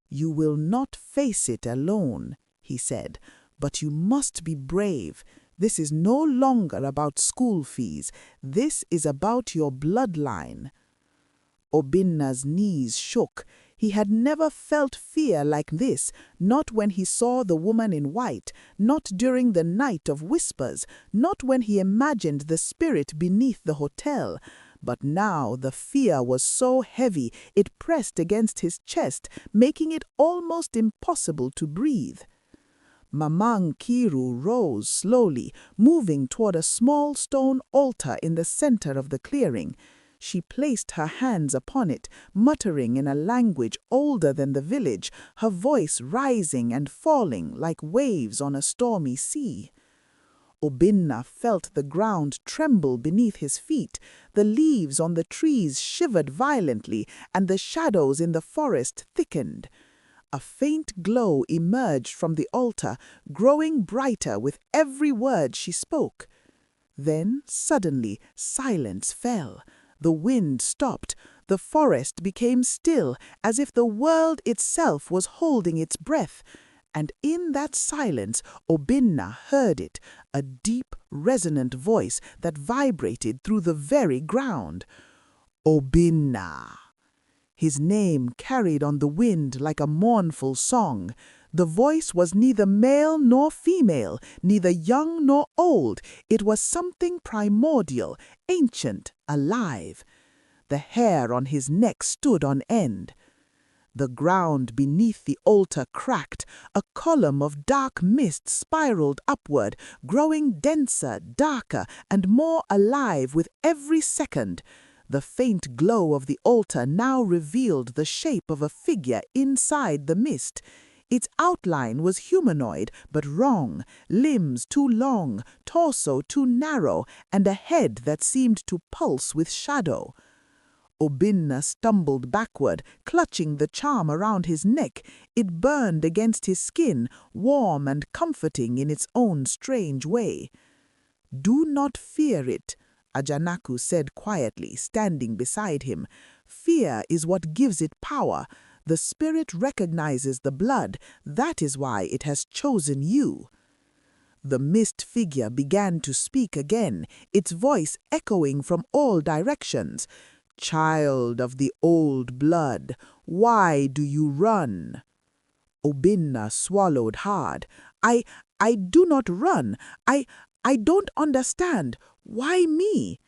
B: You will not face it alone, he said, but you must be brave. This is no longer about school fees. This is about your bloodline. Obinna's knees shook. He had never felt fear like this, not when he saw the woman in white, not during the night of whispers, not when he imagined the spirit beneath the hotel. But now the fear was so heavy it pressed against his chest, making it almost impossible to breathe. Mama Nkiru rose slowly, moving toward a small stone altar in the center of the clearing. She placed her hands upon it, muttering in a language older than the village, her voice rising and falling like waves on a stormy sea. Obinna felt the ground tremble beneath his feet. The leaves on the trees shivered violently, and the shadows in the forest thickened. A faint glow emerged from the altar, growing brighter with every word she spoke. Then, suddenly, silence fell. The wind stopped. The forest became still, as if the world itself was holding its breath. And in that silence, Obinna heard it, a deep, resonant voice that vibrated through the very ground. Obinna. His name carried on the wind like a mournful song. The voice was neither male nor female, neither young nor old. It was something primordial, ancient, alive. The hair on his neck stood on end. The ground beneath the altar cracked. A column of dark mist spiraled upward, growing denser, darker, and more alive with every second. The faint glow of the altar now revealed the shape of a figure inside the mist. Its outline was humanoid, but wrong, limbs too long, torso too narrow, and a head that seemed to pulse with shadow. Obinna stumbled backward, clutching the charm around his neck. It burned against his skin, warm and comforting in its own strange way. "Do not fear it," Ajanaku said quietly, standing beside him. "Fear is what gives it power. The spirit recognizes the blood. That is why it has chosen you." The mist figure began to speak again, its voice echoing from all directions. "Child of the old blood, why do you run?" Obinna swallowed hard. I do not run. I don't understand. Why me?"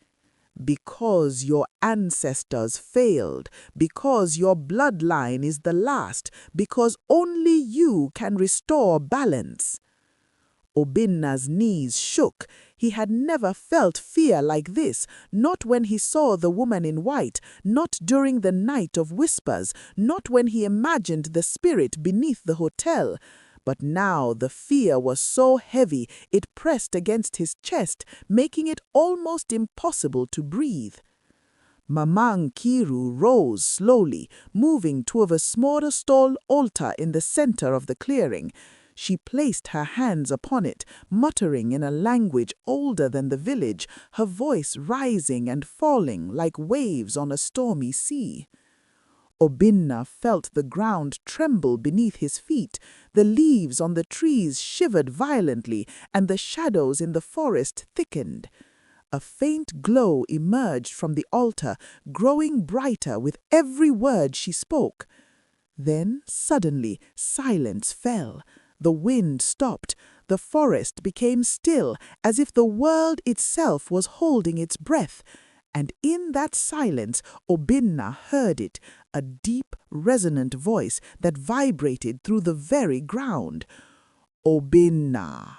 B: "Because your ancestors failed, because your bloodline is the last, because only you can restore balance." Obinna's knees shook. He had never felt fear like this, not when he saw the woman in white, not during the night of whispers, not when he imagined the spirit beneath the hotel. But now the fear was so heavy it pressed against his chest, making it almost impossible to breathe. Mamang Kiru rose slowly, moving toward a smaller stone altar in the center of the clearing. She placed her hands upon it, muttering in a language older than the village, her voice rising and falling like waves on a stormy sea. Obinna felt the ground tremble beneath his feet. The leaves on the trees shivered violently, and the shadows in the forest thickened. A faint glow emerged from the altar, growing brighter with every word she spoke. Then, suddenly, silence fell. The wind stopped. The forest became still, as if the world itself was holding its breath. And in that silence, Obinna heard it, a deep, resonant voice that vibrated through the very ground. "Obinna."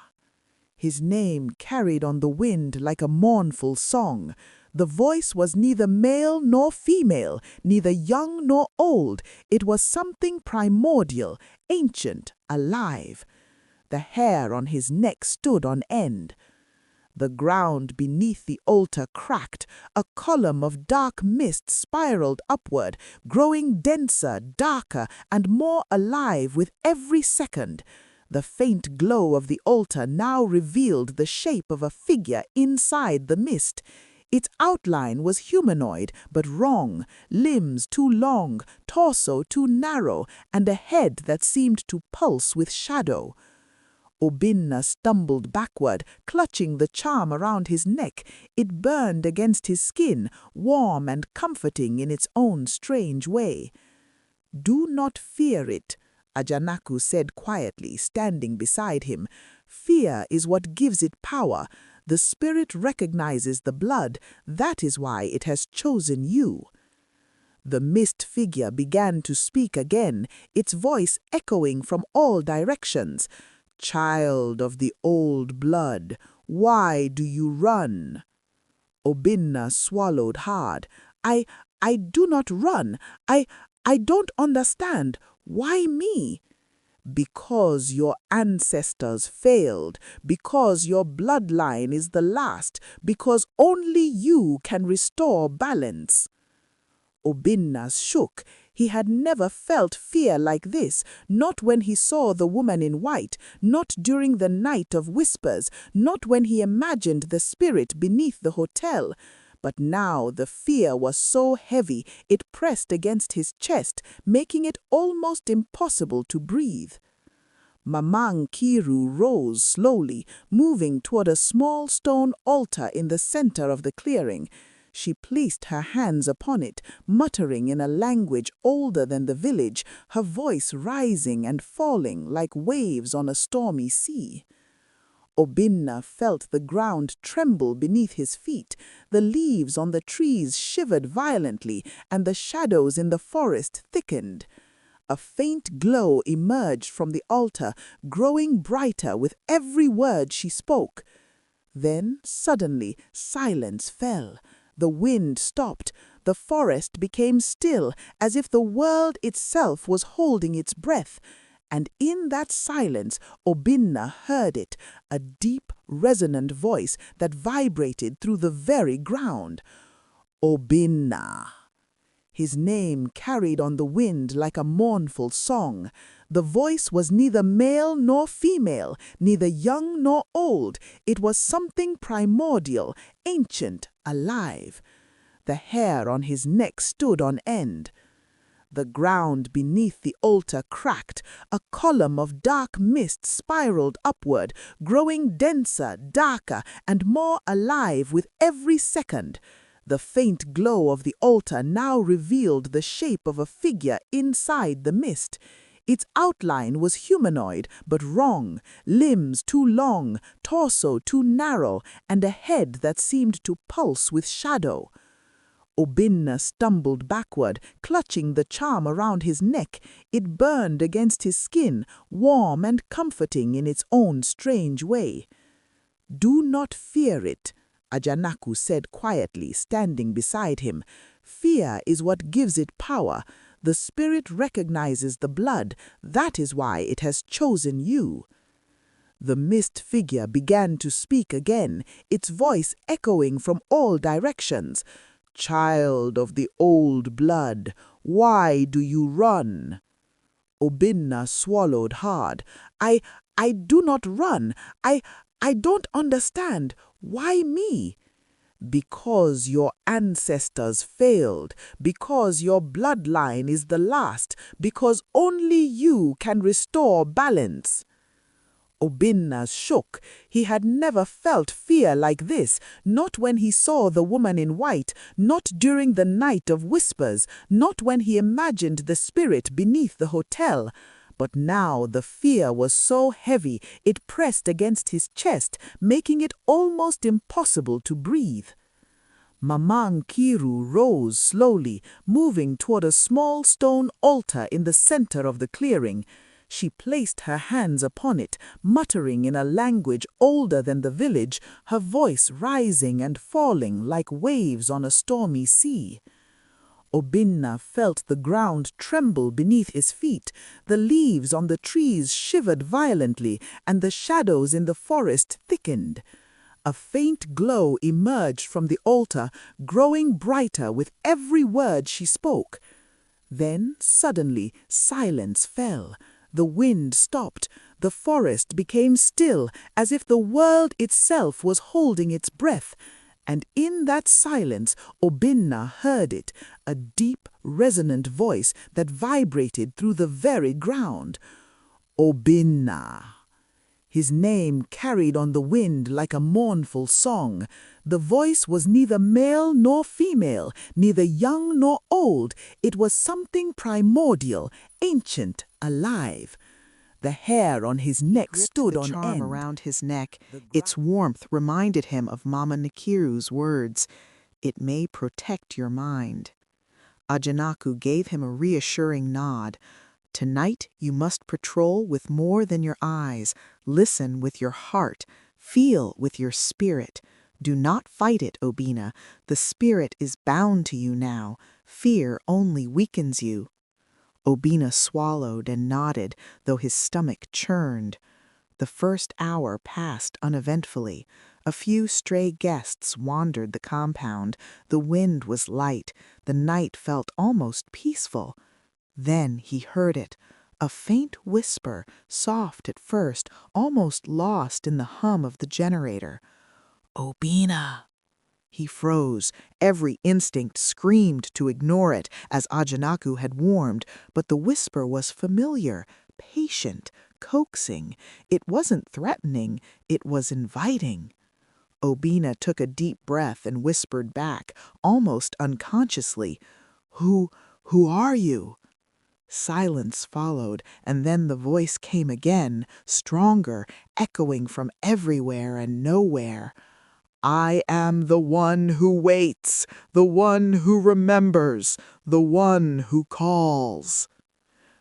B: His name carried on the wind like a mournful song. The voice was neither male nor female, neither young nor old. It was something primordial, ancient, alive. The hair on his neck stood on end. The ground beneath the altar cracked. A column of dark mist spiraled upward, growing denser, darker, and more alive with every second. The faint glow of the altar now revealed the shape of a figure inside the mist. Its outline was humanoid, but wrong, limbs too long, torso too narrow, and a head that seemed to pulse with shadow. Obinna stumbled backward, clutching the charm around his neck. It burned against his skin, warm and comforting in its own strange way. "Do not fear it," Ajanaku said quietly, standing beside him. "Fear is what gives it power. The spirit recognizes the blood. That is why it has chosen you." The mist figure began to speak again, its voice echoing from all directions. "Child of the old blood, why do you run?" Obinna swallowed hard. I do not run. I don't understand. Why me?" "Because your ancestors failed, because your bloodline is the last, because only you can restore balance." Obinna shook. He had never felt fear like this, not when he saw the woman in white, not during the night of whispers, not when he imagined the spirit beneath the hotel. But now the fear was so heavy it pressed against his chest, making it almost impossible to breathe. Mamang Kiru rose slowly, moving toward a small stone altar in the center of the clearing. She placed her hands upon it, muttering in a language older than the village, her voice rising and falling like waves on a stormy sea. Obinna felt the ground tremble beneath his feet. The leaves on the trees shivered violently, and the shadows in the forest thickened. A faint glow emerged from the altar, growing brighter with every word she spoke. Then, suddenly, silence fell. The wind stopped. The forest became still, as if the world itself was holding its breath. And in that silence, Obinna heard it, a deep, resonant voice that vibrated through the very ground. "Obinna."
A: his name carried on the wind like a mournful song. The voice was neither male nor female, neither young nor old. It was something primordial, ancient, alive. The hair on his neck stood on end. The ground beneath the altar cracked. A column of dark mist spiraled upward, growing denser, darker, and more alive with every second. The faint glow of the altar now revealed the shape of a figure inside the mist. Its outline was humanoid, but wrong, limbs too long, torso too narrow, and a head that seemed to pulse with shadow. Obinna stumbled backward, clutching the charm around his neck. It burned against his skin, warm and comforting in its own strange way. "Do not fear it," Ajanaku said quietly, standing beside him. "Fear is what gives it power. The spirit recognizes the blood. That is why it has chosen you." The mist figure began to speak again, its voice echoing from all directions. "Child of the old blood, why do you run?" Obinna swallowed hard. I do not run. I don't understand. Why me?" "Because your ancestors failed, because your bloodline is the last, because only you can restore balance." Obinna shook. He had never felt fear like this, not when he saw the woman in white, not during the night of whispers, not when he imagined the spirit beneath the hotel. But now the fear was so heavy it pressed against his chest, making it almost impossible to breathe. Mamang Kiru rose slowly, moving toward a small stone altar in the center of the clearing. She placed her hands upon it, muttering in a language older than the village, her voice rising and falling like waves on a stormy sea. Obinna felt the ground tremble beneath his feet. The leaves on the trees shivered violently, and the shadows in the forest thickened. A faint glow emerged from the altar, growing brighter with every word she spoke. Then, suddenly, silence fell. The wind stopped. The forest became still, as if the world itself was holding its breath. And in that silence, Obinna heard it, a deep, resonant voice that vibrated through the very ground. Obinna. His name carried on the wind like a mournful song. The voice was neither male nor female, neither young nor old. It was something primordial, ancient, alive. The hair on his neck stood on end.
B: The charm around his neck, its warmth reminded him of Mama Nkiru's words, "It may protect your mind." Ajanaku gave him a reassuring nod. "Tonight you must patrol with more than your eyes. Listen with your heart. Feel with your spirit. Do not fight it, Obinna. The spirit is bound to you now. Fear only weakens you." Obinna swallowed and nodded, though his stomach churned. The first hour passed uneventfully. A few stray guests wandered the compound. The wind was light. The night felt almost peaceful. Then he heard it, a faint whisper, soft at first, almost lost in the hum of the generator. "Obinna." He froze. Every instinct screamed to ignore it, as Ajanaku had warned, but the whisper was familiar, patient, coaxing. It wasn't threatening, it was inviting. Obinna took a deep breath and whispered back, almost unconsciously, Who are you?" Silence followed, and then the voice came again, stronger, echoing from everywhere and nowhere. "I am the one who waits, the one who remembers, the one who calls."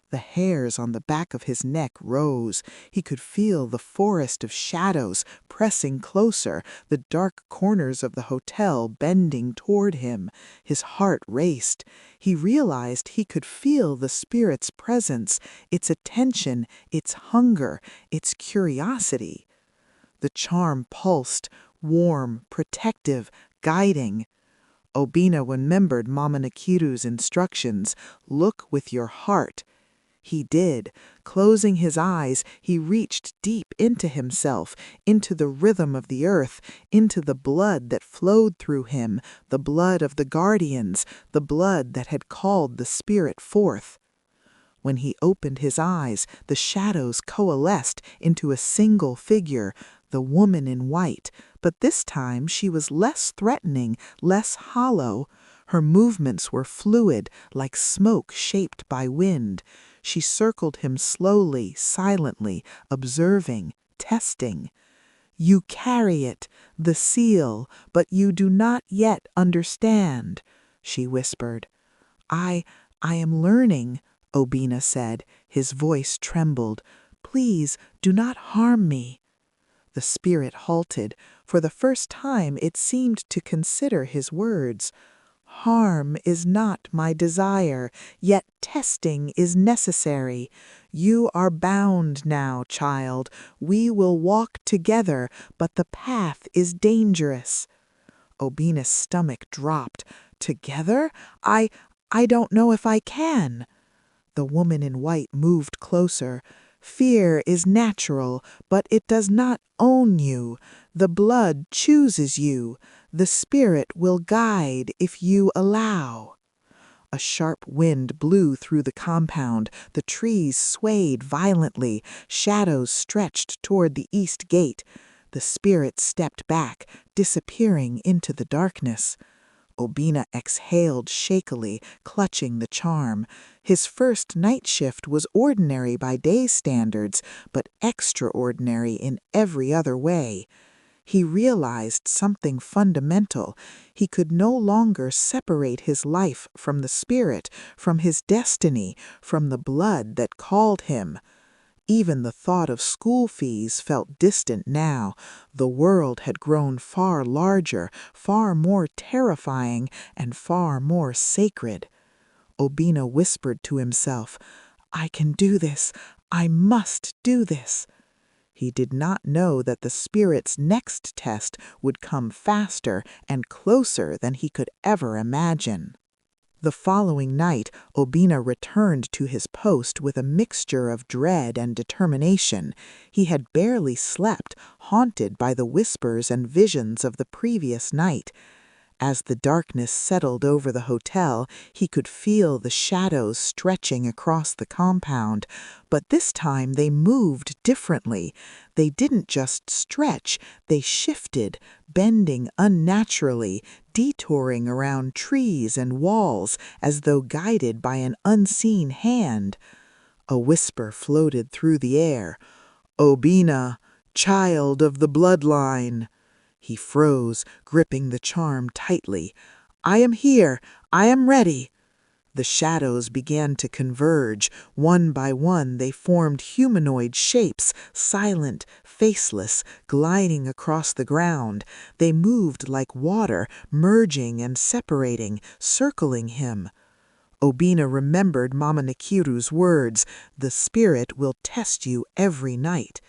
B: The hairs on the back of his neck rose. He could feel the forest of shadows pressing closer, the dark corners of the hotel bending toward him. His heart raced. He realized he could feel the spirit's presence, its attention, its hunger, its curiosity. The charm pulsed, warm, protective, guiding.
A: Obinna remembered Mama Nakiru's instructions, "Look with your heart." He did. Closing his eyes, he reached deep into himself, into the rhythm of the earth, into the blood that flowed through him, the blood of the guardians, the blood that had called the spirit forth. When he opened his eyes, the shadows coalesced into a single figure, the woman in white, but this time she was less threatening, less hollow. Her movements were fluid, like smoke shaped by wind. She circled him slowly, silently, observing, testing. "You carry it, the seal, but you do not yet understand," she whispered. I am learning," Obinna said. His voice trembled. "Please do not harm me." The spirit halted. For the first time it seemed to consider his words. "Harm is not my desire, yet testing is necessary. You are bound now, child. We will walk together, but the path is dangerous." Obinna's stomach dropped. "Together? I don't know if I can." The woman in white moved closer. "Fear is natural, but it does not own you. The blood chooses you. The spirit will guide if you allow." A sharp wind blew through the compound. The trees swayed violently. Shadows stretched toward the east gate. The spirit stepped back, disappearing into the darkness. Obinna exhaled shakily, clutching the charm. His first night shift was ordinary by day's standards, but extraordinary in every other way. He realized something fundamental. He could no longer separate his life from the spirit, from his destiny, from the blood that called him. Even the thought of school fees felt distant now. The world had grown far larger, far more terrifying, and far more sacred. Obinna whispered to himself, "I can do this. I must do this." He did not know that the spirit's next test would come faster and closer than he could ever imagine. The following night, Obinna returned to his post with a mixture of dread and determination. He had barely slept, haunted by the whispers and visions of the previous night. As the darkness settled over the hotel, he could feel the shadows stretching across the compound, but this time they moved differently. They didn't just stretch, they shifted, bending unnaturally, detouring around trees and walls as though guided by an unseen hand. A whisper floated through the air. "Obinna, child of the Bloodline." He froze, gripping the charm tightly. "I am here. I am ready." The shadows began to converge. One by one they formed humanoid shapes, silent, faceless, gliding across the ground. They moved like water, merging and separating, circling him. Obinna remembered Mama Nakiru's words, "The spirit will test you every night."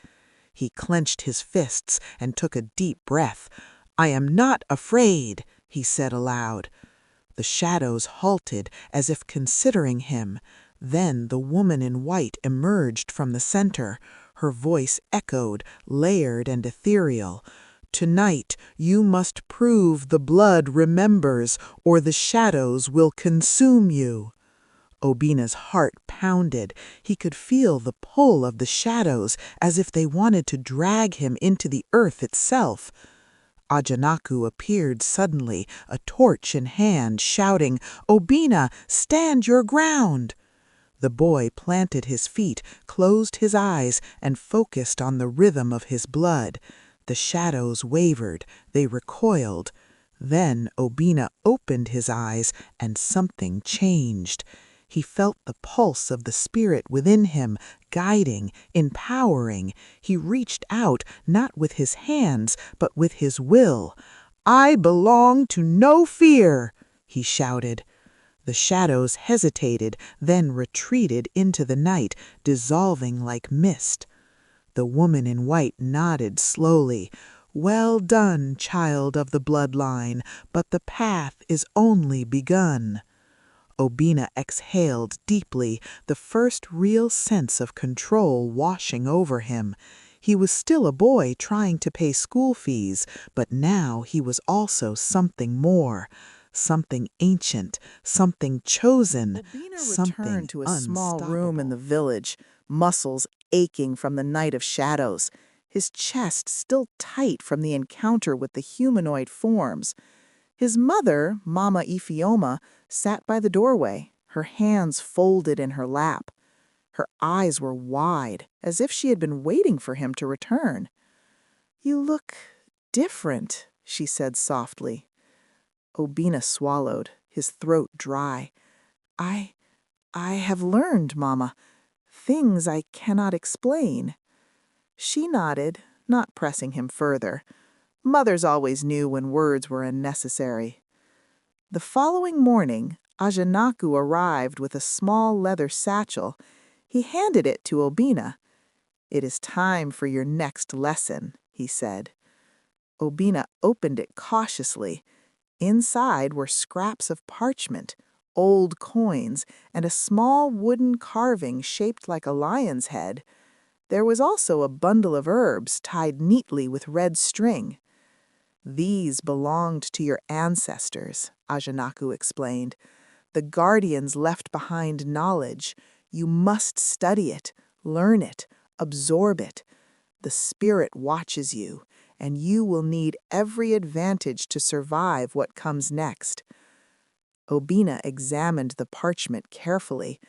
A: He clenched his fists and took a deep breath. "I am not afraid," he said aloud. The shadows halted as if considering him. Then the woman in white emerged from the center. Her voice echoed, layered and ethereal. "Tonight you must prove the blood remembers, or the shadows will consume you." Obinna's heart pounded. He could feel the pull of the shadows as if they wanted to drag him into the earth itself. Ajanaku appeared suddenly, a torch in hand, shouting, "Obinna, stand your ground!" The boy planted his feet, closed his eyes, and focused on the rhythm of his blood. The shadows wavered, they recoiled. Then Obinna opened his eyes, and something changed. He felt the pulse of the spirit within him, guiding, empowering. He reached out, not with his hands, but with his will. "I belong to no fear," he shouted. The shadows hesitated, then retreated into the night, dissolving like mist. The woman in white nodded slowly. Well done, child of the bloodline, but the path is only begun. Obinna exhaled deeply, the first real sense of control washing over him. He was still a boy trying to pay school fees, but now he was also something more. Something ancient, something chosen,
B: Obinna
A: something
B: returned to a small room in the
A: unstoppable.
B: village, muscles aching from the night of shadows, his chest still tight from the encounter with the humanoid forms. His mother, Mama Ifioma, sat by the doorway, her hands folded in her lap. Her eyes were wide, as if she had been waiting for him to return. "You look different," she said softly. Obinna swallowed, his throat dry. I I have learned, Mama, things I cannot explain." She nodded, not pressing him further. Mothers always knew when words were unnecessary. The following morning, Ajanaku arrived with a small leather satchel. He handed it to Obinna. "It is time for your next lesson," he said. Obinna opened it cautiously. Inside were scraps of parchment, old coins, and a small wooden carving shaped like a lion's head. There was also a bundle of herbs tied neatly with red string. "These belonged to your ancestors," Ajanaku explained. "The guardians left behind knowledge. You must study it, learn it, absorb it. The spirit watches you, and you will need every advantage to survive what comes next." Obinna examined the parchment carefully.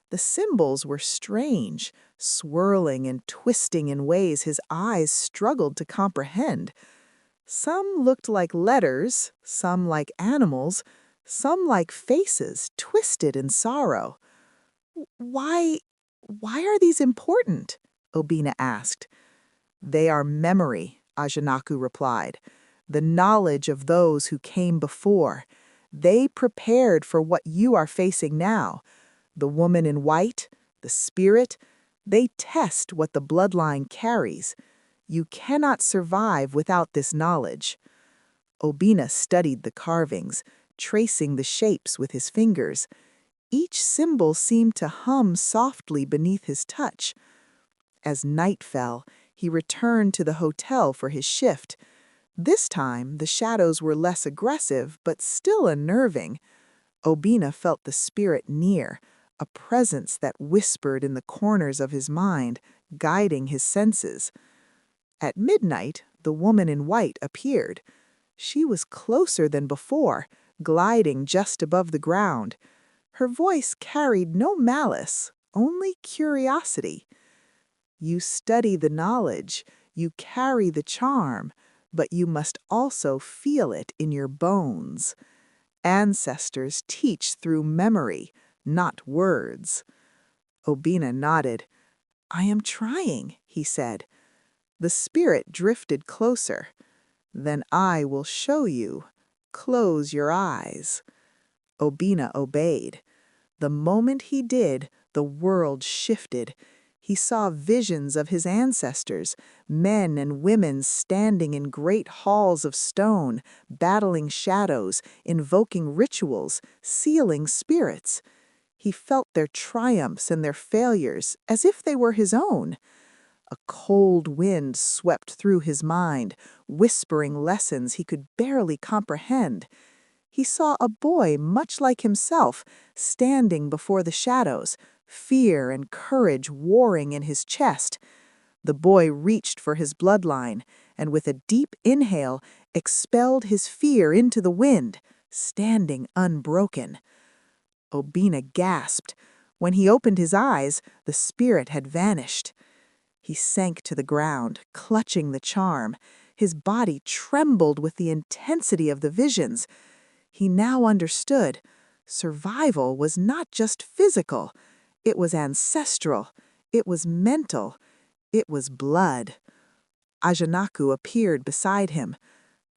B: The symbols were strange, swirling and twisting in ways his eyes struggled to comprehend. Some looked like letters, some like animals, some like faces twisted in sorrow. Why, why are these important?" Obinna asked. "They are memory," Ajanaku replied. "The knowledge of those who came before. They prepared for what you are facing now. The woman in white, the spirit, they test what the bloodline carries. You cannot survive without this knowledge." Obinna studied the carvings, tracing the shapes with his fingers. Each symbol seemed to hum softly beneath his touch. As night fell, he returned to the hotel for his shift. This time, the shadows were less aggressive, but still unnerving. Obinna felt the spirit near, a presence that whispered in the corners of his mind, guiding his senses. At midnight, the woman in white appeared. She was closer than before, gliding just above the ground. Her voice carried no malice, only curiosity. "You study the knowledge, you carry the charm, but you must also feel it in your bones. Ancestors teach through memory, not words." Obinna nodded. "I am trying," he said. The spirit drifted closer. "Then I will show you. Close your eyes." Obinna obeyed. The moment he did, the world shifted. He saw visions of his ancestors, men and women standing in great halls of stone, battling shadows, invoking rituals, sealing spirits. He felt their triumphs and their failures as if they were his own. A cold wind swept through his mind, whispering lessons he could barely comprehend. He saw a boy much like himself, standing before the shadows, fear and courage warring in his chest. The boy reached for his bloodline, and with a deep inhale, expelled his fear into the wind, standing unbroken. Obinna gasped. When he opened his eyes, the spirit had vanished. He sank to the ground, clutching the charm. His body trembled with the intensity of the visions. He now understood. Survival was not just physical. It was ancestral. It was mental. It was blood. Ajanaku appeared beside him.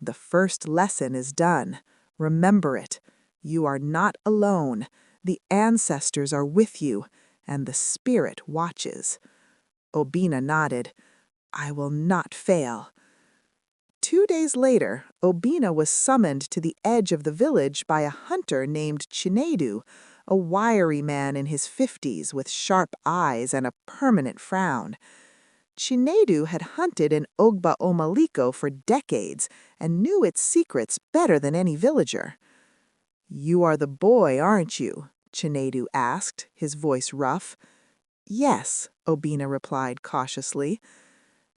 B: "The first lesson is done. Remember it. You are not alone. The ancestors are with you, and the spirit watches." Obinna nodded. "I will not fail."
A: 2 days later, Obinna was summoned to the edge of the village by a hunter named Chinedu, a wiry man in his 50s with sharp eyes and a permanent frown. Chinedu had hunted in Ogba Omaliko for decades and knew its secrets better than any villager. "You are the boy, aren't you?" Chinedu asked, his voice rough. "Yes," Obinna replied cautiously.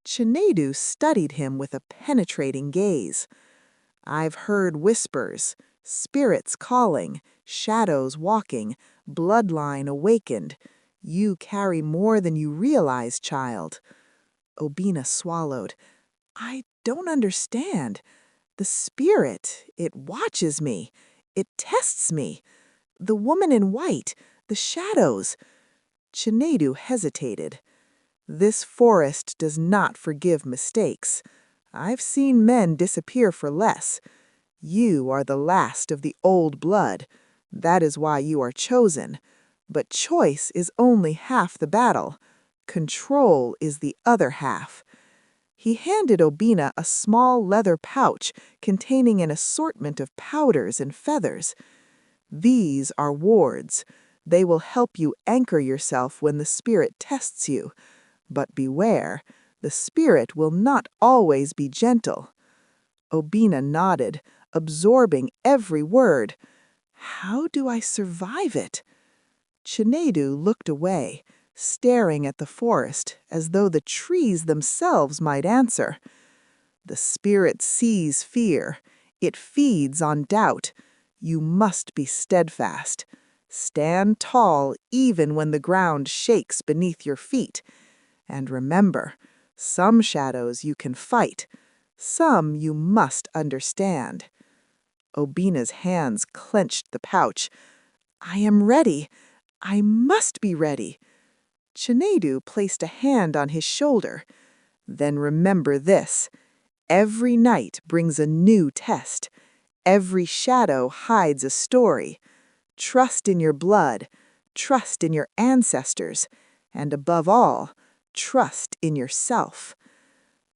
A: Chinedu studied him with a penetrating gaze. "I've heard whispers, spirits calling, shadows walking, bloodline awakened. You carry more than you realize, child." Obinna swallowed. "I don't understand. The spirit, it watches me. It tests me. The woman in white, the shadows." Chinedu hesitated. "This forest does not forgive mistakes. I've seen men disappear for less. You are the last of the old blood. That is why you are chosen. But choice is only half the battle. Control is the other half." He handed Obinna a small leather pouch containing an assortment of powders and feathers. "These are wards. They will help you anchor yourself when the spirit tests you. But beware, the spirit will not always be gentle." Obinna nodded, absorbing every word. "How do I survive it?" Chinedu looked away, staring at the forest as though the trees themselves might answer. "The spirit sees fear. It feeds on doubt. You must be steadfast. Stand tall even when the ground shakes beneath your feet. And remember, some shadows you can fight. Some you must understand." Obinna's hands clenched the pouch. "I am ready. I must be ready." Chinedu placed a hand on his shoulder. "Then remember this. Every night brings a new test. Every shadow hides a story. Trust in your blood. Trust in your ancestors. And above all, trust in yourself."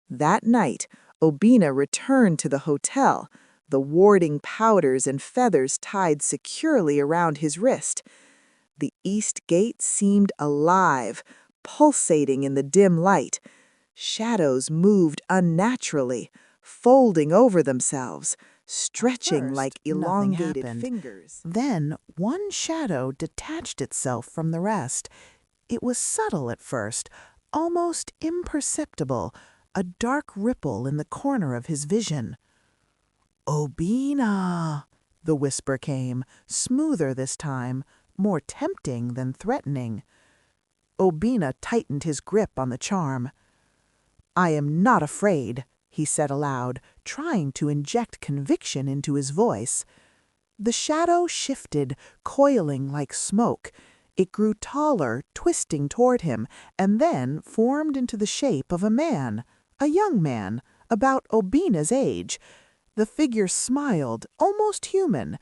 A: That night, Obinna returned to the hotel, the warding powders and feathers tied securely around his wrist. The east gate seemed alive, pulsating in the dim light. Shadows moved unnaturally, folding over themselves, stretching like elongated fingers.
B: Then one shadow detached itself from the rest. It was subtle at first, almost imperceptible, a dark ripple in the corner of his vision. "Obinna," the whisper came, smoother this time, more tempting than threatening. Obinna tightened his grip on the charm. "I am not afraid," he said aloud, trying to inject conviction into his voice. The shadow shifted, coiling like smoke. It grew taller, twisting toward him, and then formed into the shape of a man, a young man, about Obinna's age. The figure smiled, almost human.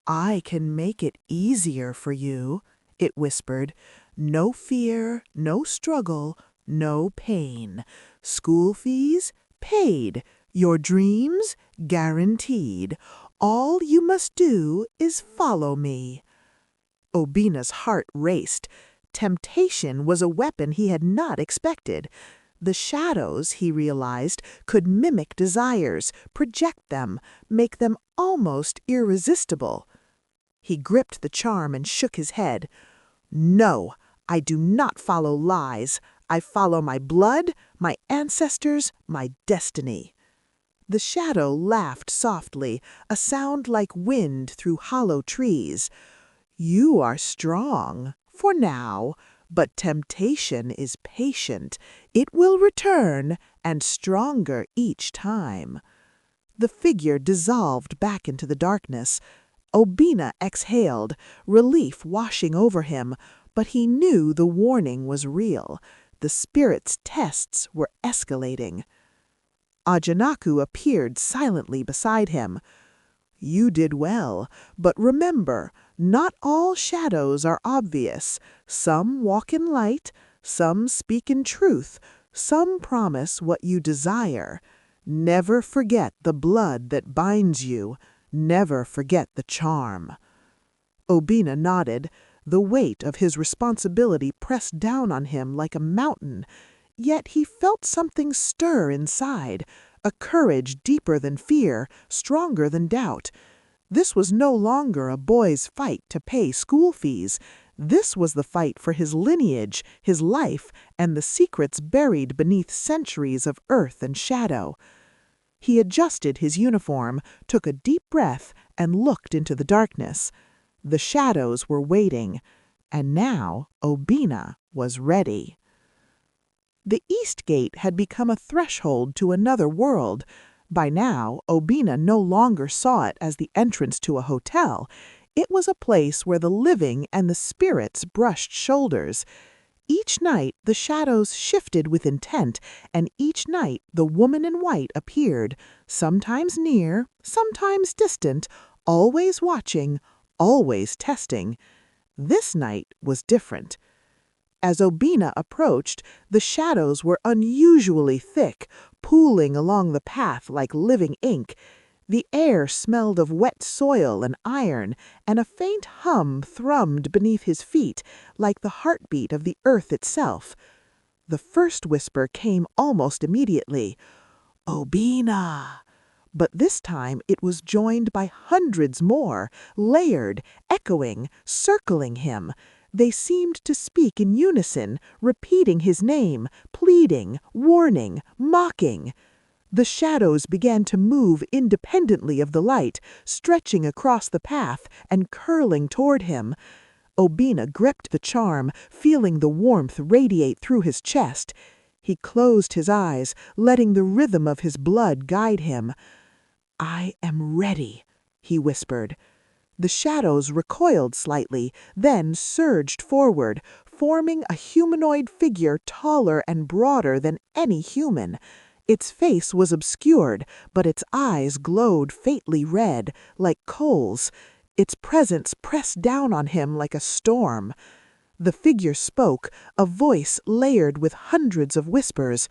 B: "I can make it easier for you," it whispered. "No fear, no struggle, no pain. School fees paid, your dreams guaranteed. All you must do is follow me." Obinna's heart raced. Temptation was a weapon he had not expected. The shadows, he realized, could mimic desires, project them, make them almost irresistible. He gripped the charm and shook his head. "No, I do not follow lies. I follow my blood, my ancestors, my destiny." The shadow laughed softly, a sound like wind through hollow trees. "You are strong, for now, but temptation is patient. It will return, and stronger each time." The figure dissolved back into the darkness. Obinna exhaled, relief washing over him, but he knew the warning was real. The spirit's tests were escalating. Ajanaku appeared silently beside him. "You did well, but remember, not all shadows are obvious. Some walk in light, some speak in truth, some promise what you desire.
A: Never forget the blood that binds you. Never forget the charm." Obinna nodded. The weight of his responsibility pressed down on him like a mountain. Yet he felt something stir inside, a courage deeper than fear, stronger than doubt. This was no longer a boy's fight to pay school fees. This was the fight for his lineage, his life, and the secrets buried beneath centuries of earth and shadow. He adjusted his uniform, took a deep breath, and looked into the darkness. The shadows were waiting, and now Obinna was ready. The East Gate had become a threshold to another world. By now, Obinna no longer saw it as the entrance to a hotel. It was a place where the living and the spirits brushed shoulders. Each night the shadows shifted with intent, and each night the woman in white appeared, sometimes near, sometimes distant, always watching, always testing. This night was different. As Obinna approached, the shadows were unusually thick, pooling along the path like living ink. The air smelled of wet soil and iron, and a faint hum thrummed beneath his feet, like the heartbeat of the earth itself. The first whisper came almost immediately, "Obinna!" But this time it was joined by hundreds more, layered, echoing, circling him. They seemed to speak in unison, repeating his name, pleading, warning, mocking. The shadows began to move independently of the light, stretching across the path and curling toward him. Obinna gripped the charm, feeling the warmth radiate through his chest. He closed his eyes, letting the rhythm of his blood guide him. "I am ready," he whispered. The shadows recoiled slightly, then surged forward, forming a humanoid figure taller and broader than any human. Its face was obscured, but its eyes glowed faintly red, like coals. Its presence pressed down on him like a storm. The figure spoke, a voice layered with hundreds of whispers.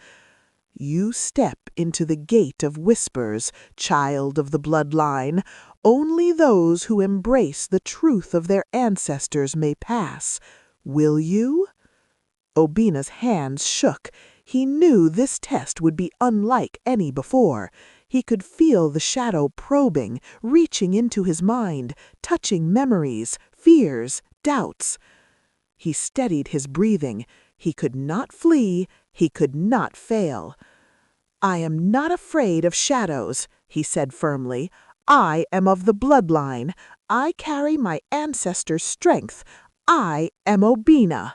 A: "You step into the gate of whispers, child of the bloodline. Only those who embrace the truth of their ancestors may pass. Will you?" Obinna's hands shook. He knew this test would be unlike any before. He could feel the shadow probing, reaching into his mind, touching memories, fears, doubts. He steadied his breathing. He could not flee. He could not fail. "I am not afraid of shadows," he said firmly. "I am of the bloodline. I carry my ancestors' strength. I am Obinna."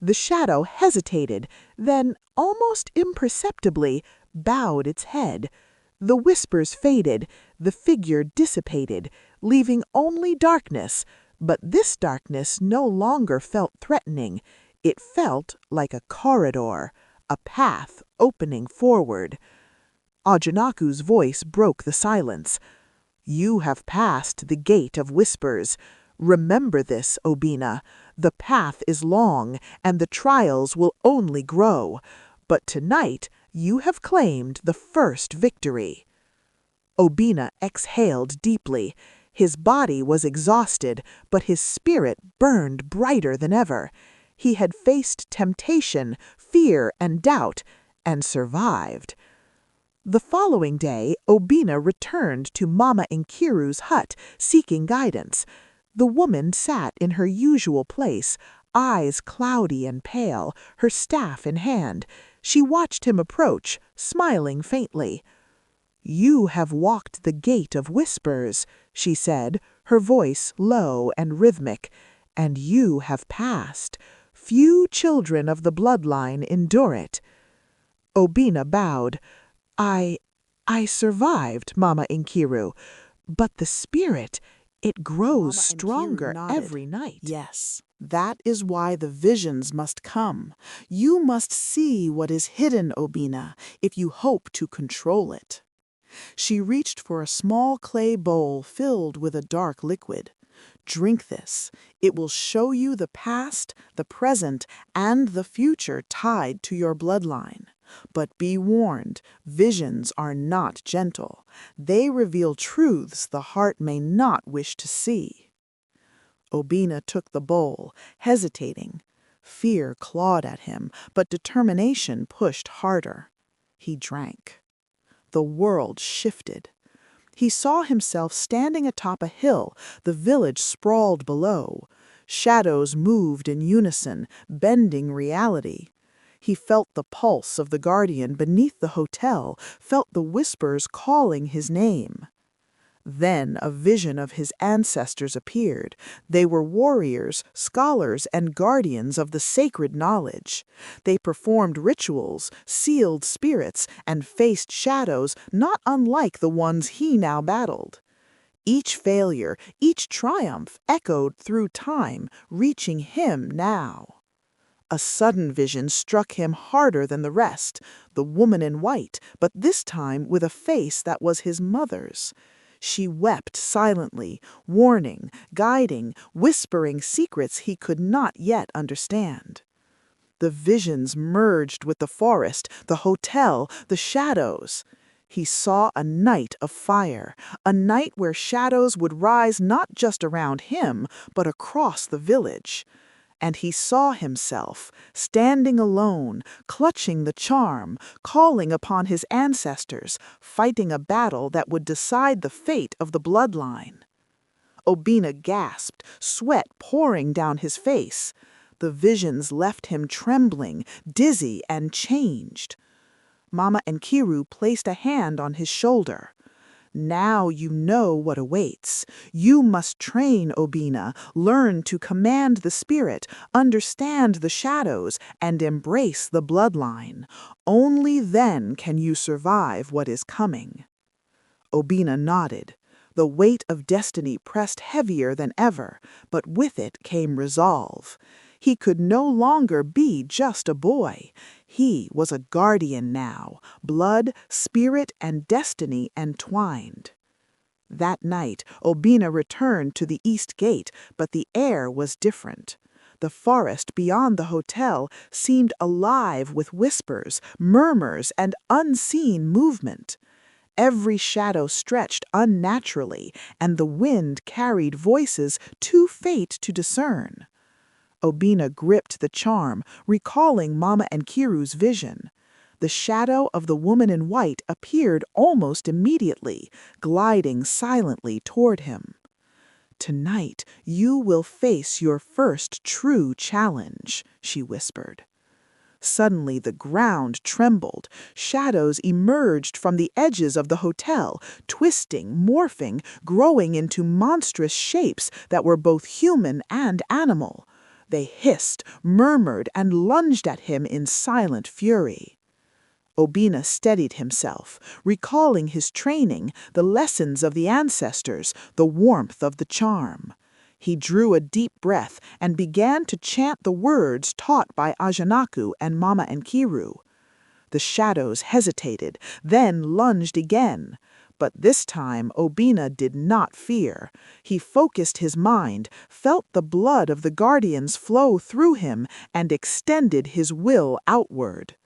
A: The shadow hesitated, then, almost imperceptibly, bowed its head. The whispers faded, the figure dissipated, leaving only darkness, but this darkness no longer felt threatening. It felt like a corridor, a path opening forward. Ajanaku's voice broke the silence. "You have passed the gate of whispers. Remember this, Obinna. The path is long, and the trials will only grow. But tonight you have claimed the first victory." Obinna exhaled deeply. His body was exhausted, but his spirit burned brighter than ever. He had faced temptation, fear, and doubt, and survived. The following day, Obinna returned to Mama Nkiru's hut, seeking guidance. The woman sat in her usual place, eyes cloudy and pale, her staff in hand. She watched him approach, smiling faintly. "You have walked the gate of whispers," she said, her voice low and rhythmic, "and you have passed. Few children of the bloodline endure it." Obinna bowed. I survived, Mama Nkiru, but the spirit, it grows stronger every night." "Yes, that is why the visions must come. You must see what is hidden, Obinna, if you hope to control it." She reached for a small clay bowl filled with a dark liquid. "Drink this. It will show you the past, the present, and the future tied to your bloodline. But be warned, visions are not gentle. They reveal truths the heart may not wish to see. Obinna took the bowl, hesitating. Fear clawed at him, but determination pushed harder. He drank. The world shifted. He saw himself standing atop a hill, the village sprawled below. Shadows moved in unison, bending reality. He felt the pulse of the guardian beneath the hotel, felt the whispers calling his name. Then a vision of his ancestors appeared. They were warriors, scholars, and guardians of the sacred knowledge. They performed rituals, sealed spirits, and faced shadows not unlike the ones he now battled. Each failure, each triumph echoed through time, reaching him now. A sudden vision struck him harder than the rest, the woman in white, but this time with a face that was his mother's. She wept silently, warning, guiding, whispering secrets he could not yet understand. The visions merged with the forest, the hotel, the shadows. He saw a night of fire, a night where shadows would rise not just around him, but across the village. And he saw himself, standing alone, clutching the charm, calling upon his ancestors, fighting a battle that would decide the fate of the bloodline. Obinna gasped, sweat pouring down his face. The visions left him trembling, dizzy, and changed. Mama Nkiru placed a hand on his shoulder. Now you know what awaits. You must train, Obinna, learn to command the spirit, understand the shadows, and embrace the bloodline. Only then can you survive what is coming. Obinna nodded. The weight of destiny pressed heavier than ever, but with it came resolve. He could no longer be just a boy. He was a guardian now, blood, spirit, and destiny entwined. That night, Obinna returned to the east gate, but the air was different. The forest beyond the hotel seemed alive with whispers, murmurs, and unseen movement. Every shadow stretched unnaturally, and the wind carried voices too faint to discern. Obinna gripped the charm, recalling Mama Nkiru's vision. The shadow of the woman in white appeared almost immediately, gliding silently toward him. "Tonight you will face your first true challenge," she whispered. Suddenly the ground trembled. Shadows emerged from the edges of the hotel, twisting, morphing, growing into monstrous shapes that were both human and animal. They hissed, murmured, and lunged at him in silent fury. Obinna steadied himself, recalling his training, the lessons of the ancestors, the warmth of the charm. He drew a deep breath and began to chant the words taught by Ajanaku and Mama Nkiru. The shadows hesitated, then lunged again. But this time Obinna did not fear. He focused his mind, felt the blood of the guardians flow through him, and extended his will outward.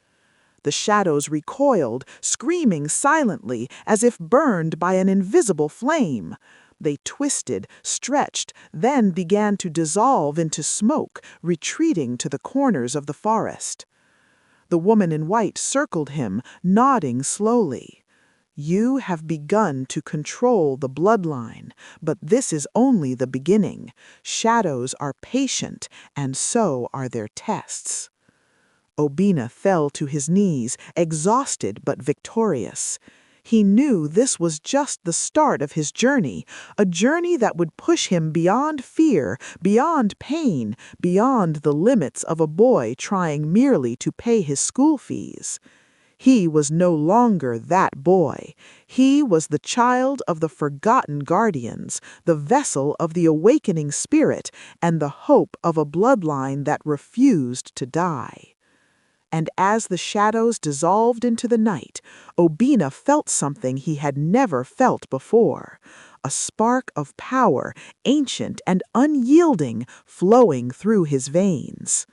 A: The shadows recoiled, screaming silently, as if burned by an invisible flame. They twisted, stretched, then began to dissolve into smoke, retreating to the corners of the forest. The woman in white circled him, nodding slowly. "You have begun to control the bloodline, but this is only the beginning. Shadows are patient, and so are their tests." Obinna fell to his knees, exhausted but victorious. He knew this was just the start of his journey, a journey that would push him beyond fear, beyond pain, beyond the limits of a boy trying merely to pay his school fees. He was no longer that boy. He was the child of the forgotten guardians, the vessel of the awakening spirit, and the hope of a bloodline that refused to die. And as the shadows dissolved into the night, Obinna felt something he had never felt before, a spark of power, ancient and unyielding, flowing through his veins.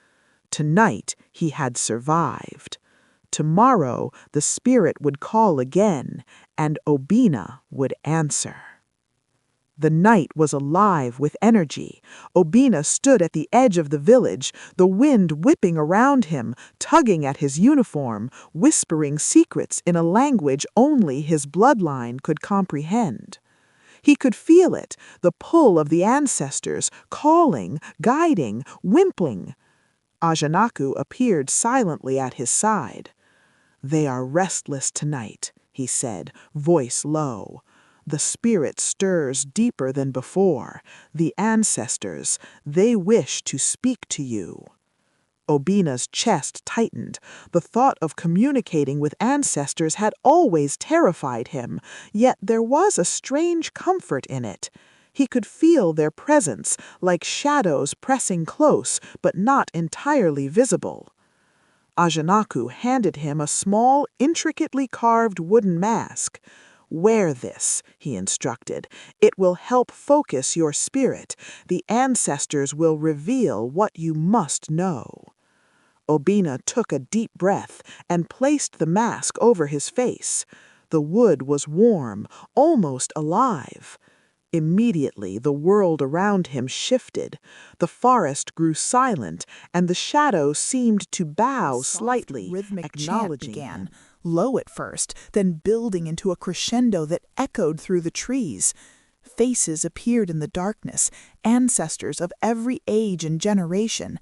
A: Tonight he had survived. Tomorrow the spirit would call again, and Obinna would answer. The night was alive with energy. Obinna stood at the edge of the village, the wind whipping around him, tugging at his uniform, whispering secrets in a language only his bloodline could comprehend. He could feel it, the pull of the ancestors, calling, guiding, wimpling. Ajanaku appeared silently at his side. "They are restless tonight," he said, voice low. "The spirit stirs deeper than before. The ancestors, they wish to speak to you." Obinna's chest tightened. The thought of communicating with ancestors had always terrified him, yet there was a strange comfort in it. He could feel their presence, like shadows pressing close, but not entirely visible. Ajanaku handed him a small, intricately carved wooden mask. "Wear this," he instructed. "It will help focus your spirit. The ancestors will reveal what you must know." Obinna took a deep breath and placed the mask over his face. The wood was warm, almost alive. Immediately, the world around him shifted. The forest grew silent, and the shadows seemed to bow slightly,
B: Rhythmic chant
A: acknowledging
B: began,
A: him.
B: low at first, then building into a crescendo that echoed through the trees. Faces appeared in the darkness, ancestors of every age and generation.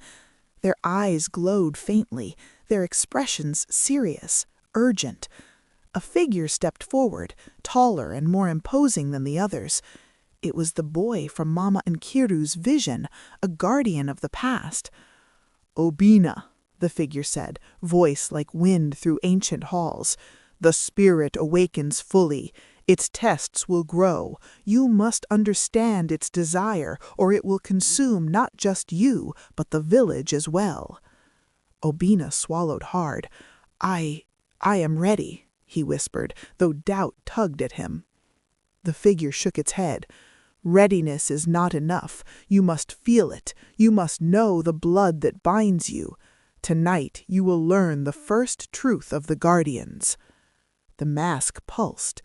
B: Their eyes glowed faintly, their expressions serious, urgent. A figure stepped forward, taller and more imposing than the others. It was the boy from Mama Nkiru's vision, a guardian of the past. "Obinna," the figure said, voice like wind through ancient halls. "The spirit awakens fully. Its tests will grow. You must understand its desire, or it will consume not just you, but the village as well." Obinna swallowed hard. I am ready," he whispered, though doubt tugged at him. The figure shook its head. "Readiness is not enough. You must feel it. You must know the blood that binds you. Tonight you will learn the first truth of the guardians." The mask pulsed.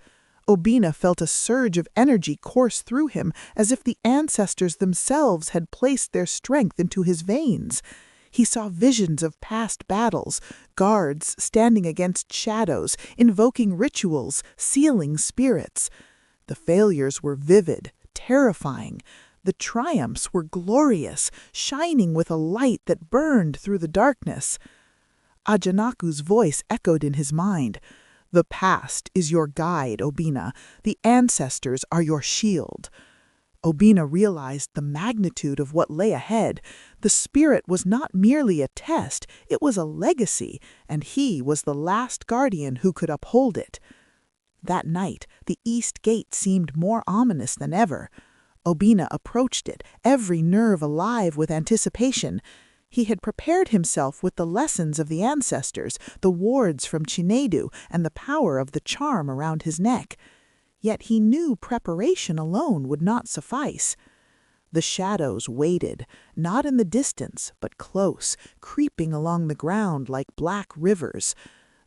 B: Obinna felt a surge of energy course through him, as if the ancestors themselves had placed their strength into his veins. He saw visions of past battles, guards standing against shadows, invoking rituals, sealing spirits. The failures were vivid, terrifying. The triumphs were glorious, shining with a light that burned through the darkness. Ajanaku's voice echoed in his mind. "The past is your guide, Obinna. The ancestors are your shield." Obinna realized the magnitude of what lay ahead. The spirit was not merely a test, it was a legacy, and he was the last guardian who could uphold it. That night, the east gate seemed more ominous than ever. Obinna approached it, every nerve alive with anticipation. He had prepared himself with the lessons of the ancestors, the wards from Chinedu, and the power of the charm around his neck. Yet he knew preparation alone would not suffice. The shadows waited, not in the distance, but close, creeping along the ground like black rivers.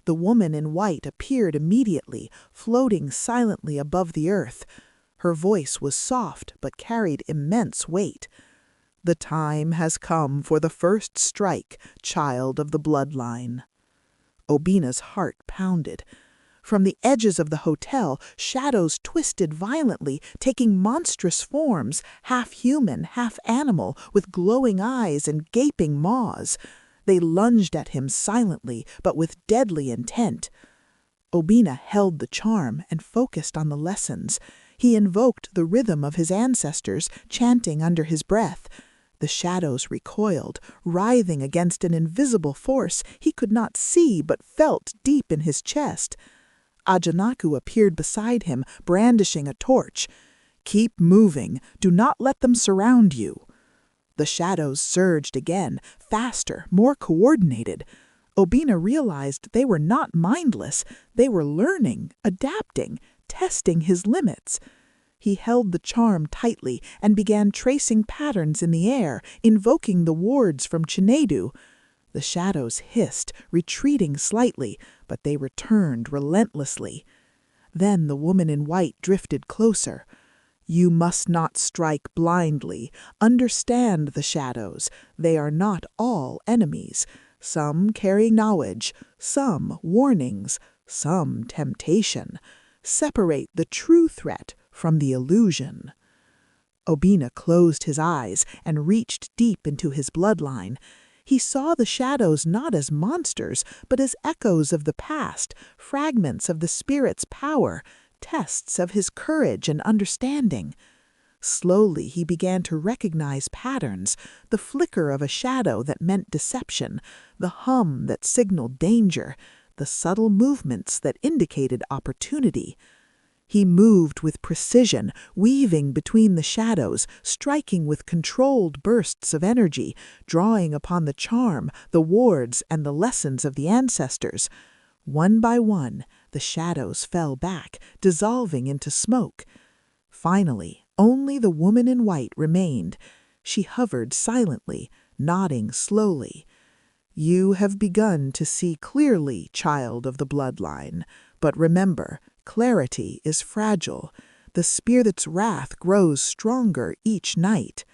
B: The woman in white appeared immediately, floating silently above the earth. Her voice was soft, but carried immense weight. "The time has come for the first strike, child of the bloodline." Obinna's heart pounded. From the edges of the hotel, shadows twisted violently, taking monstrous forms, half human, half animal, with glowing eyes and gaping maws. They lunged at him silently, but with deadly intent. Obinna held the charm and focused on the lessons. He invoked the rhythm of his ancestors, chanting under his breath. The shadows recoiled, writhing against an invisible force he could not see but felt deep in his chest. Ajanaku appeared beside him, brandishing a torch. "Keep moving. Do not let them surround you." The shadows surged again, faster, more coordinated. Obinna realized they were not mindless. They were learning, adapting, testing his limits. He held the charm tightly and began tracing patterns in the air, invoking the wards from Chinedu. The shadows hissed, retreating slightly, but they returned relentlessly. Then the woman in white drifted closer. You must not strike blindly. Understand the shadows. They are not all enemies. Some carry knowledge, some warnings, some temptation. Separate the true threat from the illusion. Obinna closed his eyes and reached deep into his bloodline. He saw the shadows not as monsters, but as echoes of the past, fragments of the spirit's power, tests of his courage and understanding. Slowly he began to recognize patterns, the flicker of a shadow that meant deception, the hum that signaled danger, the subtle movements that indicated opportunity. He moved with precision, weaving between the shadows, striking with controlled bursts of energy, drawing upon the charm, the wards, and the lessons of the ancestors. One by one, the shadows fell back, dissolving into smoke. Finally, only the woman in white remained. She hovered silently, nodding slowly. You have begun to see clearly, child of the bloodline. But remember, clarity is fragile. The spirit's wrath grows stronger each night.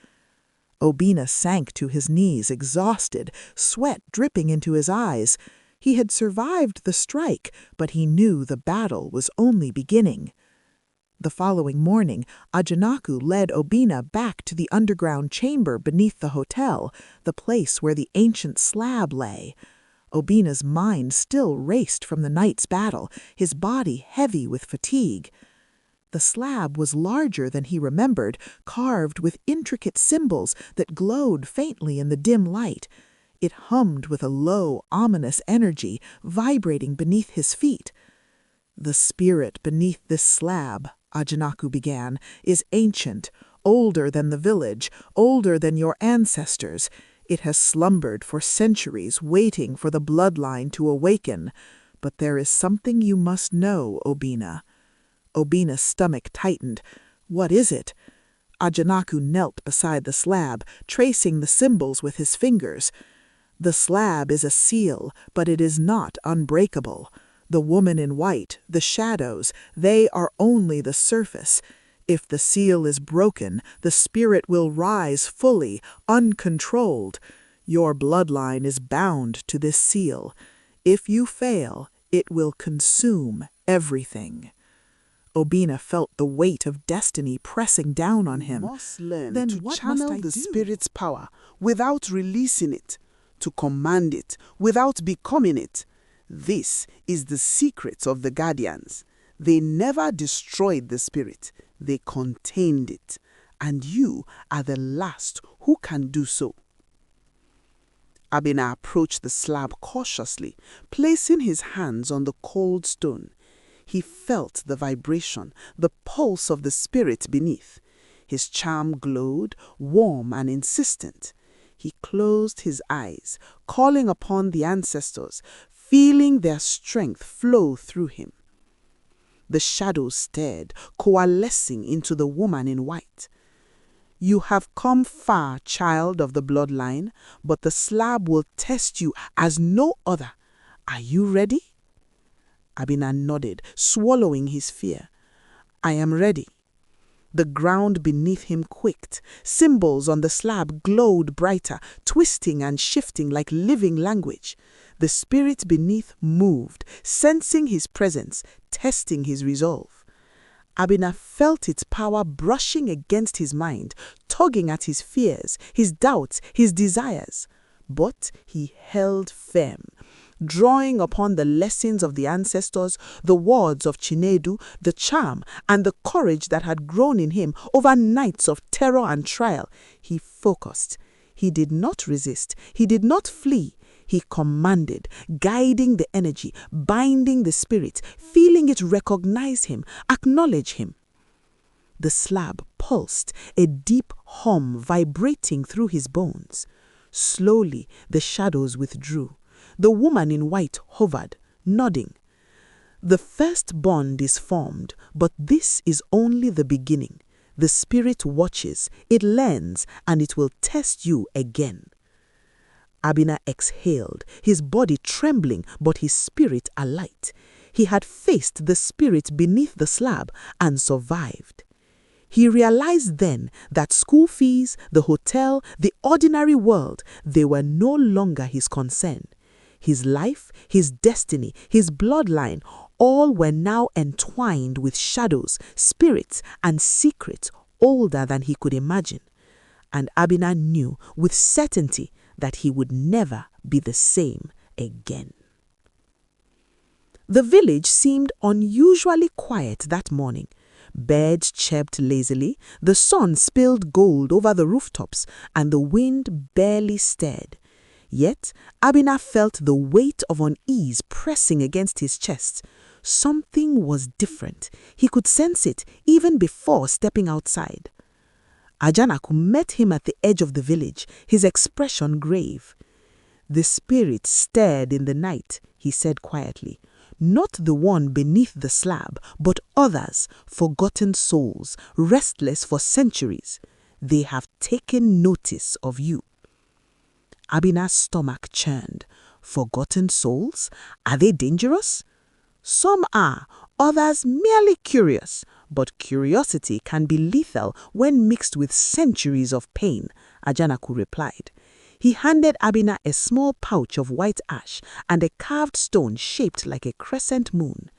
B: Obinna sank to his knees, exhausted, sweat dripping into his eyes. He had survived the strike, but he knew the battle was only beginning. The following morning, Ajanaku led Obinna back to the underground chamber beneath the hotel, the place where the ancient slab lay. Obinna's mind still raced from the night's battle, his body heavy with fatigue. The slab was larger than he remembered, carved with intricate symbols that glowed faintly in the dim light. It hummed with a low, ominous energy, vibrating beneath his feet. The spirit beneath this slab, Ajanaku began, is ancient, older than the village, older than your ancestors. It has slumbered for centuries, waiting for the bloodline to awaken. But there is something you must know, Obinna. Obinna's stomach tightened. What is it? Ajanaku knelt beside the slab, tracing the symbols with his fingers. The slab is a seal, but it is not unbreakable. The woman in white, the shadows, they are only the surface. If the seal is broken, the spirit will rise fully, uncontrolled. Your bloodline is bound to this seal. If you fail, it will consume everything. Obinna felt the weight of destiny pressing down on him.
C: You must learn
B: Then
C: to
B: what
C: channel
B: must I
C: the
B: do?
C: spirit's power without releasing it, to command it without becoming it. This is the secret of the guardians. They never destroyed the spirit, they contained it, and you are the last who can do so. Obinna approached the slab cautiously, placing his hands on the cold stone. He felt the vibration, the pulse of the spirit beneath. His charm glowed, warm and insistent. He closed his eyes, calling upon the ancestors, feeling their strength flow through him. The shadows stared, coalescing into the woman in white. You have come far, child of the bloodline, but the slab will test you as no other. Are you ready? Obinna nodded, swallowing his fear. I am ready. The ground beneath him quaked. Symbols on the slab glowed brighter, twisting and shifting like living language. The spirit beneath moved, sensing his presence, testing his resolve. Obinna felt its power brushing against his mind, tugging at his fears, his doubts, his desires. But he held firm, drawing upon the lessons of the ancestors, the words of Chinedu, the charm and the courage that had grown in him over nights of terror and trial. He focused. He did not resist. He did not flee. He commanded, guiding the energy, binding the spirit, feeling it recognize him, acknowledge him. The slab pulsed, a deep hum vibrating through his bones. Slowly, the shadows withdrew. The woman in white hovered, nodding. The first bond is formed, but this is only the beginning. The spirit watches, it learns, and it will test you again. Obinna exhaled, his body trembling but his spirit alight. He had faced the spirit beneath the slab and survived. He realized then that school fees, the hotel, the ordinary world, they were no longer his concern. His life, his destiny, his bloodline, all were now entwined with shadows, spirits, and secrets older than he could imagine. And Obinna knew with certainty that he would never be the same again. The village seemed unusually quiet that morning. Birds chirped lazily, the sun spilled gold over the rooftops, and the wind barely stirred. Yet Obinna felt the weight of unease pressing against his chest. Something was different. He could sense it even before stepping outside. Ajanaku met him at the edge of the village, his expression grave. "The spirit stirred in the night," he said quietly. "Not the one beneath the slab, but others, forgotten souls, restless for centuries. They have taken notice of you." Obinna's stomach churned. Forgotten souls? Are they dangerous? Some are, others merely curious. But curiosity can be lethal when mixed with centuries of pain, Ajanaku replied. He handed Obinna a small pouch of white ash and a carved stone shaped like a crescent moon.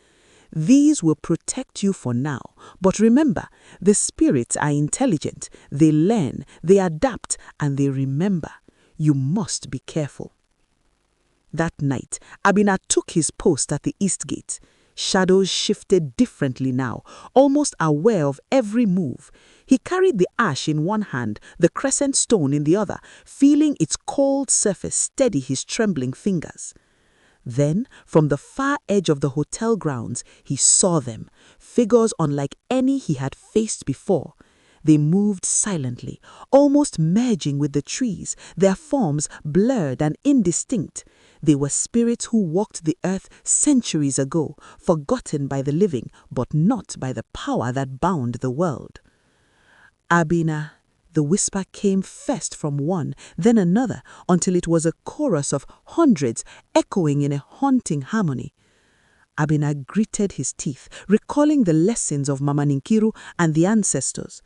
C: "These will protect you for now. But remember, the spirits are intelligent. They learn, they adapt, and they remember. You must be careful." That night, Obinna took his post at the east gate. Shadows shifted differently now, almost aware of every move. He carried the ash in one hand, the crescent stone in the other, feeling its cold surface steady his trembling fingers. Then, from the far edge of the hotel grounds, he saw them, figures unlike any he had faced before. They moved silently, almost merging with the trees, their forms blurred and indistinct. They were spirits who walked the earth centuries ago, forgotten by the living, but not by the power that bound the world. "Obinna," the whisper came first from one, then another, until it was a chorus of hundreds echoing in a haunting harmony. Obinna gritted his teeth, recalling the lessons of Mama Ninkiru and the ancestors.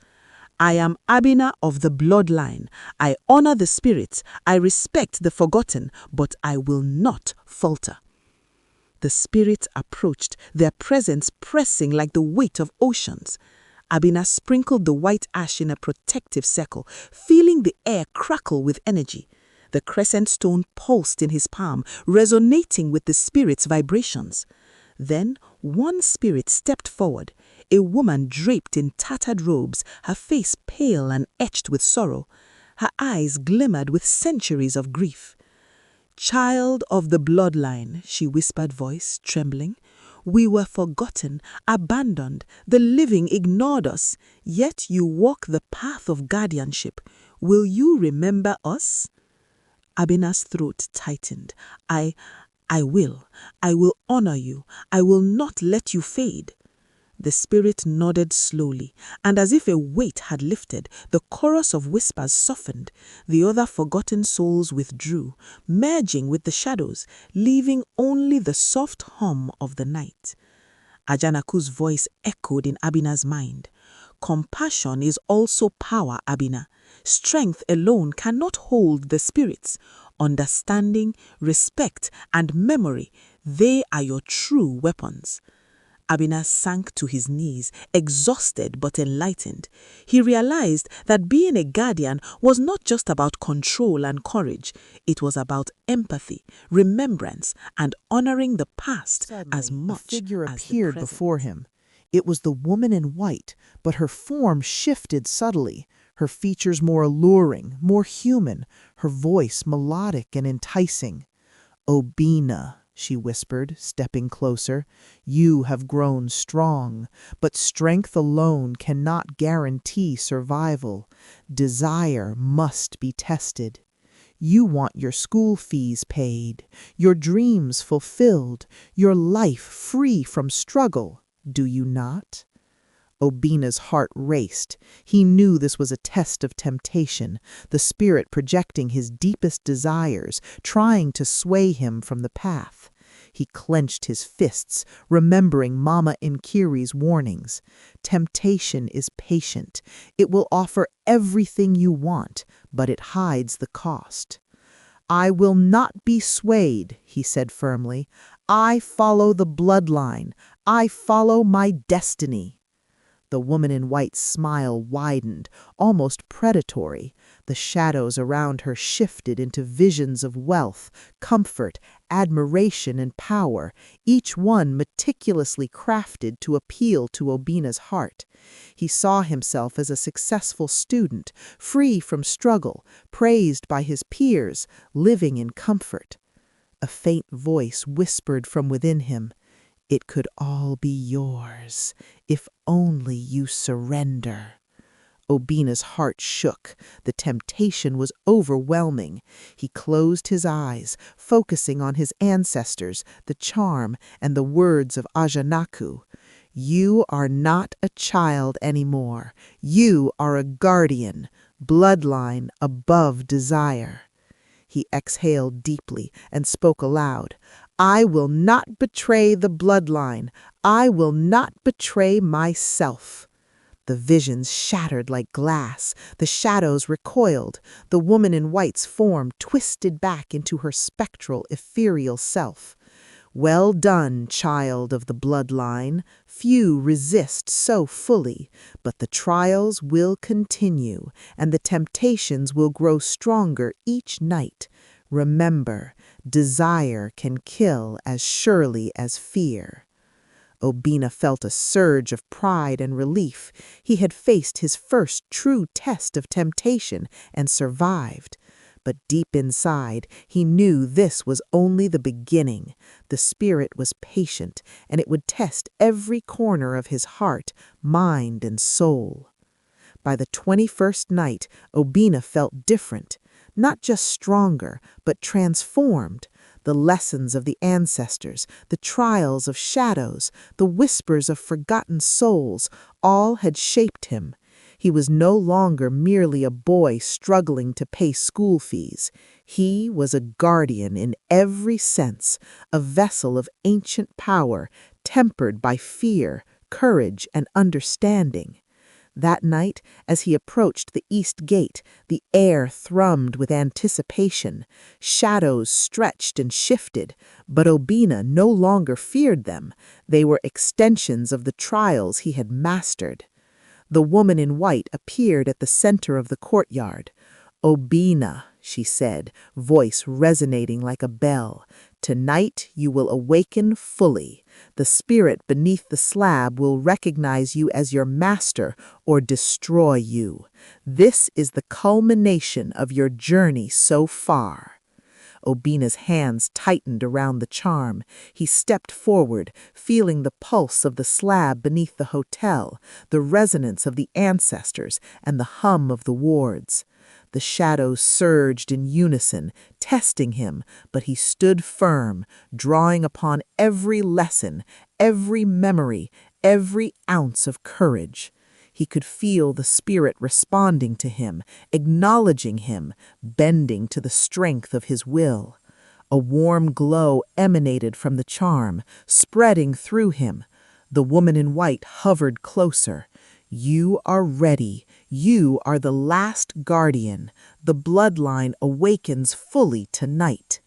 C: "I am Obinna of the Bloodline. I honor the spirits, I respect the forgotten, but I will not falter." The spirits approached, their presence pressing like the weight of oceans. Obinna sprinkled the white ash in a protective circle, feeling the air crackle with energy. The crescent stone pulsed in his palm, resonating with the spirit's vibrations. Then one spirit stepped forward, a woman draped in tattered robes, her face pale and etched with sorrow. Her eyes glimmered with centuries of grief. "Child of the bloodline," she whispered, voice trembling. "We were forgotten, abandoned, the living ignored us, yet you walk the path of guardianship. Will you remember us?" Obinna's throat tightened. I will honor you. I will not let you fade." The spirit nodded slowly, and as if a weight had lifted, the chorus of whispers softened. The other forgotten souls withdrew, merging with the shadows, leaving only the soft hum of the night. Ajanaku's voice echoed in Obinna's mind. "Compassion is also power, Obinna. Strength alone cannot hold the spirits. Understanding, respect, and memory, they are your true weapons." Obinna sank to his knees, exhausted but enlightened. He realized that being a guardian was not just about control and courage. It was about empathy, remembrance, and honoring the past as much
B: a figure
C: as the
B: appeared
C: present.
B: before him. It was the woman in white, but her form shifted subtly, her features more alluring, more human, her voice melodic and enticing. "Obinna," she whispered, stepping closer, "you have grown strong, but strength alone cannot guarantee survival. Desire must be tested. You want your school fees paid, your dreams fulfilled, your life free from struggle, do you not?" Obinna's heart raced. He knew this was a test of temptation, the spirit projecting his deepest desires, trying to sway him from the path. He clenched his fists, remembering Mama Nkiri's warnings. Temptation is patient. It will offer everything you want, but it hides the cost. "I will not be swayed," he said firmly. "I follow the bloodline. I follow my destiny." The woman in white's smile widened, almost predatory. The shadows around her shifted into visions of wealth, comfort, admiration, and power, each one meticulously crafted to appeal to Obinna's heart. He saw himself as a successful student, free from struggle, praised by his peers, living in comfort. A faint voice whispered from within him, "It could all be yours, if only you surrender." Obinna's heart shook. The temptation was overwhelming. He closed his eyes, focusing on his ancestors, the charm, and the words of Ajanaku. "You are not a child anymore. You are a guardian, bloodline above desire." He exhaled deeply and spoke aloud. "I will not betray the bloodline. I will not betray myself." The visions shattered like glass. The shadows recoiled. The woman in white's form twisted back into her spectral, ethereal self. "Well done, child of the bloodline. Few resist so fully, but the trials will continue, and the temptations will grow stronger each night. Remember, desire can kill as surely as fear." Obinna felt a surge of pride and relief. He had faced his first true test of temptation and survived. But deep inside, he knew this was only the beginning. The spirit was patient, and it would test every corner of his heart, mind, and soul. By the 21st night, Obinna felt different, not just stronger, but transformed. The lessons of the ancestors, the trials of shadows, the whispers of forgotten souls, all had shaped him. He was no longer merely a boy struggling to pay school fees. He was a guardian in every sense, a vessel of ancient power, tempered by fear, courage, and understanding. That night, as he approached the east gate, the air thrummed with anticipation. Shadows stretched and shifted, but Obinna no longer feared them. They were extensions of the trials he had mastered. The woman in white appeared at the center of the courtyard. "Obinna," she said, voice resonating like a bell, "tonight you will awaken fully. The spirit beneath the slab will recognize you as your master or destroy you. This is the culmination of your journey so far." Obinna's hands tightened around the charm. He stepped forward, feeling the pulse of the slab beneath the hotel, the resonance of the ancestors, and the hum of the wards. The shadows surged in unison, testing him, but he stood firm, drawing upon every lesson, every memory, every ounce of courage. He could feel the spirit responding to him, acknowledging him, bending to the strength of his will. A warm glow emanated from the charm, spreading through him. The woman in white hovered closer. "You are ready. You are the last guardian. The bloodline awakens fully tonight."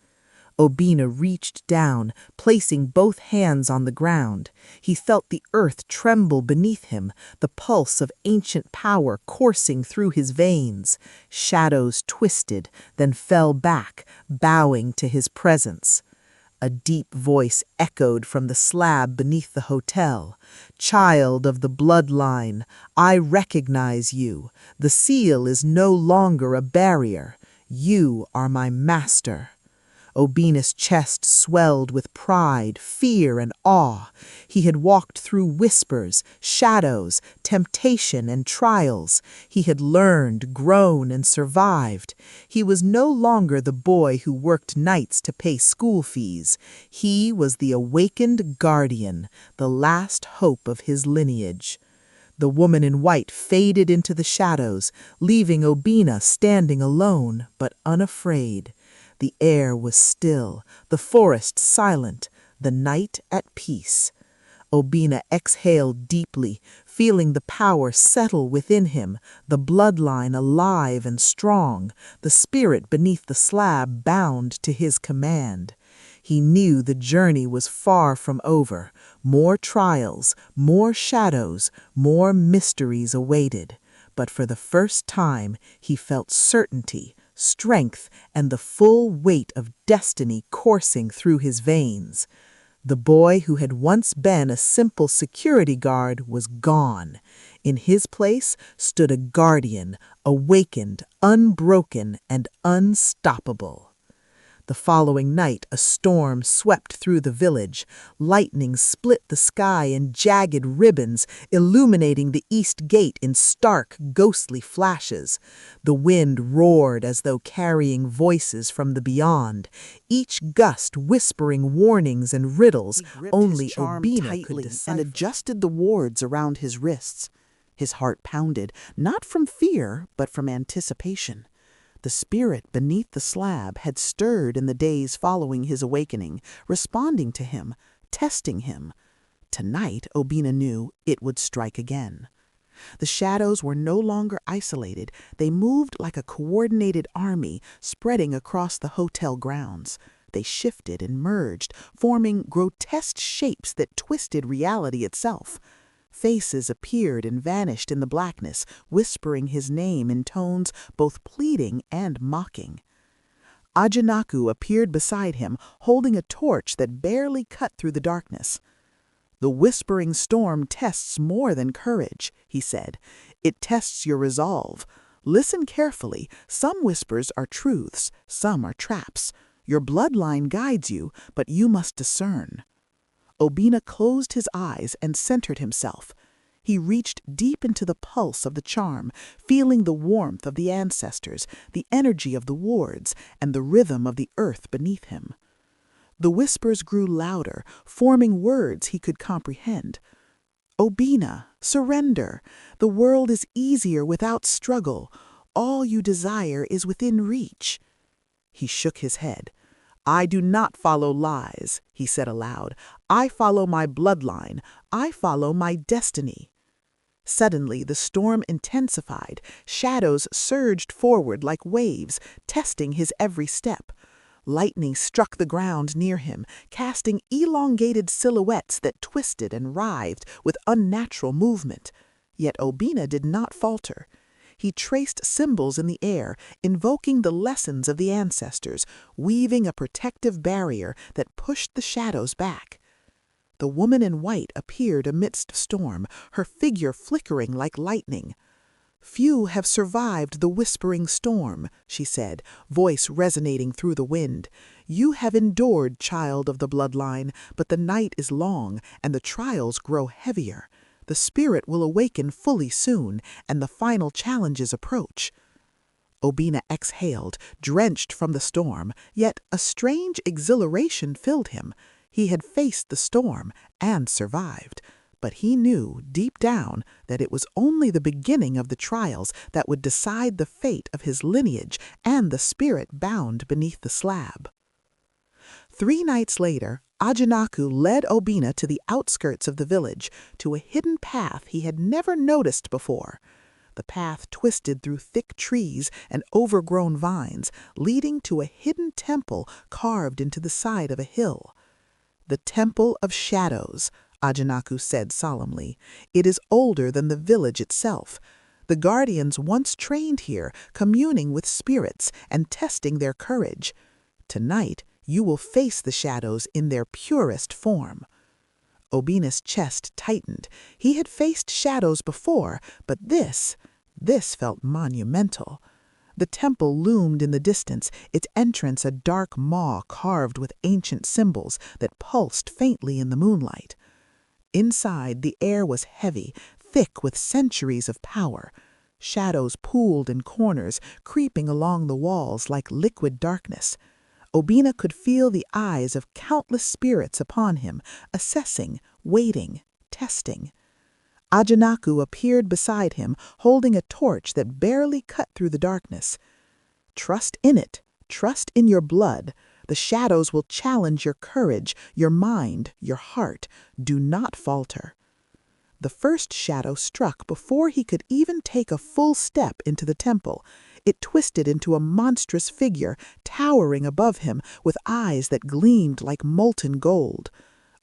B: Obinna reached down, placing both hands on the ground. He felt the earth tremble beneath him, the pulse of ancient power coursing through his veins. Shadows twisted, then fell back, bowing to his presence. A deep voice echoed from the slab beneath the hotel. "Child of the bloodline, I recognize you. The seal is no longer a barrier. You are my master." Obinna's chest swelled with pride, fear, and awe. He had walked through whispers, shadows, temptation, and trials. He had learned, grown, and survived. He was no longer the boy who worked nights to pay school fees. He was the awakened guardian, the last hope of his lineage. The woman in white faded into the shadows, leaving Obinna standing alone but unafraid. The air was still, the forest silent, the night at peace. Obinna exhaled deeply, feeling the power settle within him, the bloodline alive and strong, the spirit beneath the slab bound to his command. He knew the journey was far from over. More trials, more shadows, more mysteries awaited. But for the first time, he felt certainty, strength, and the full weight of destiny coursing through his veins. The boy who had once been a simple security guard was gone. In his place stood a guardian, awakened, unbroken, and unstoppable. The following night, a storm swept through the village. Lightning split the sky in jagged ribbons, illuminating the east gate in stark, ghostly flashes. The wind roared as though carrying voices from the beyond, each gust whispering warnings and riddles only Obinna could decipher.
C: And adjusted the wards around his wrists. His heart pounded, not from fear, but from anticipation. The spirit beneath the slab had stirred in the days following his awakening, responding to him, testing him. Tonight, Obinna knew it would strike again. The shadows were no longer isolated. They moved like a coordinated army spreading across the hotel grounds. They shifted and merged, forming grotesque shapes that twisted reality itself. Faces appeared and vanished in the blackness, whispering his name in tones both pleading and mocking. Ajanaku appeared beside him, holding a torch that barely cut through the darkness. "The whispering storm tests more than courage," he said. "It tests your resolve. Listen carefully. Some whispers are truths, some are traps. Your bloodline guides you, but you must discern." Obinna closed his eyes and centered himself. He reached deep into the pulse of the charm, feeling the warmth of the ancestors, the energy of the wards, and the rhythm of the earth beneath him. The whispers grew louder, forming words he could comprehend. "Obinna, surrender. The world is easier without struggle. All you desire is within reach." He shook his head. "I do not follow lies," he said aloud. "I follow my bloodline. I follow my destiny." Suddenly, the storm intensified. Shadows surged forward like waves, testing his every step. Lightning struck the ground near him, casting elongated silhouettes that twisted and writhed with unnatural movement. Yet Obinna did not falter. He traced symbols in the air, invoking the lessons of the ancestors, weaving a protective barrier that pushed the shadows back. The woman in white appeared amidst storm, her figure flickering like lightning. "Few have survived the whispering storm," she said, voice resonating through the wind. "You have endured, child of the bloodline, but the night is long and the trials grow heavier. The spirit will awaken fully soon, and the final challenges approach." Obinna exhaled, drenched from the storm, yet a strange exhilaration filled him. He had faced the storm and survived, but he knew, deep down, that it was only the beginning of the trials that would decide the fate of his lineage and the spirit bound beneath the slab. 3 nights later, Ajanaku led Obinna to the outskirts of the village, to a hidden path he had never noticed before. The path twisted through thick trees and overgrown vines, leading to a hidden temple carved into the side of a hill. "The Temple of Shadows," Ajanaku said solemnly. "It is older than the village itself. The guardians once trained here, communing with spirits and testing their courage. Tonight, you will face the shadows in their purest form." Obinna's chest tightened. He had faced shadows before, but this felt monumental. The temple loomed in the distance, its entrance a dark maw carved with ancient symbols that pulsed faintly in the moonlight. Inside, the air was heavy, thick with centuries of power. Shadows pooled in corners, creeping along the walls like liquid darkness. Obinna could feel the eyes of countless spirits upon him, assessing, waiting, testing.
B: Ajanaku appeared beside him, holding a torch that barely cut through the darkness. Trust in it. Trust in your blood. The shadows will challenge your courage, your mind, your heart. Do not falter. The first shadow struck before he could even take a full step into the temple. It twisted into a monstrous figure, towering above him, with eyes that gleamed like molten gold.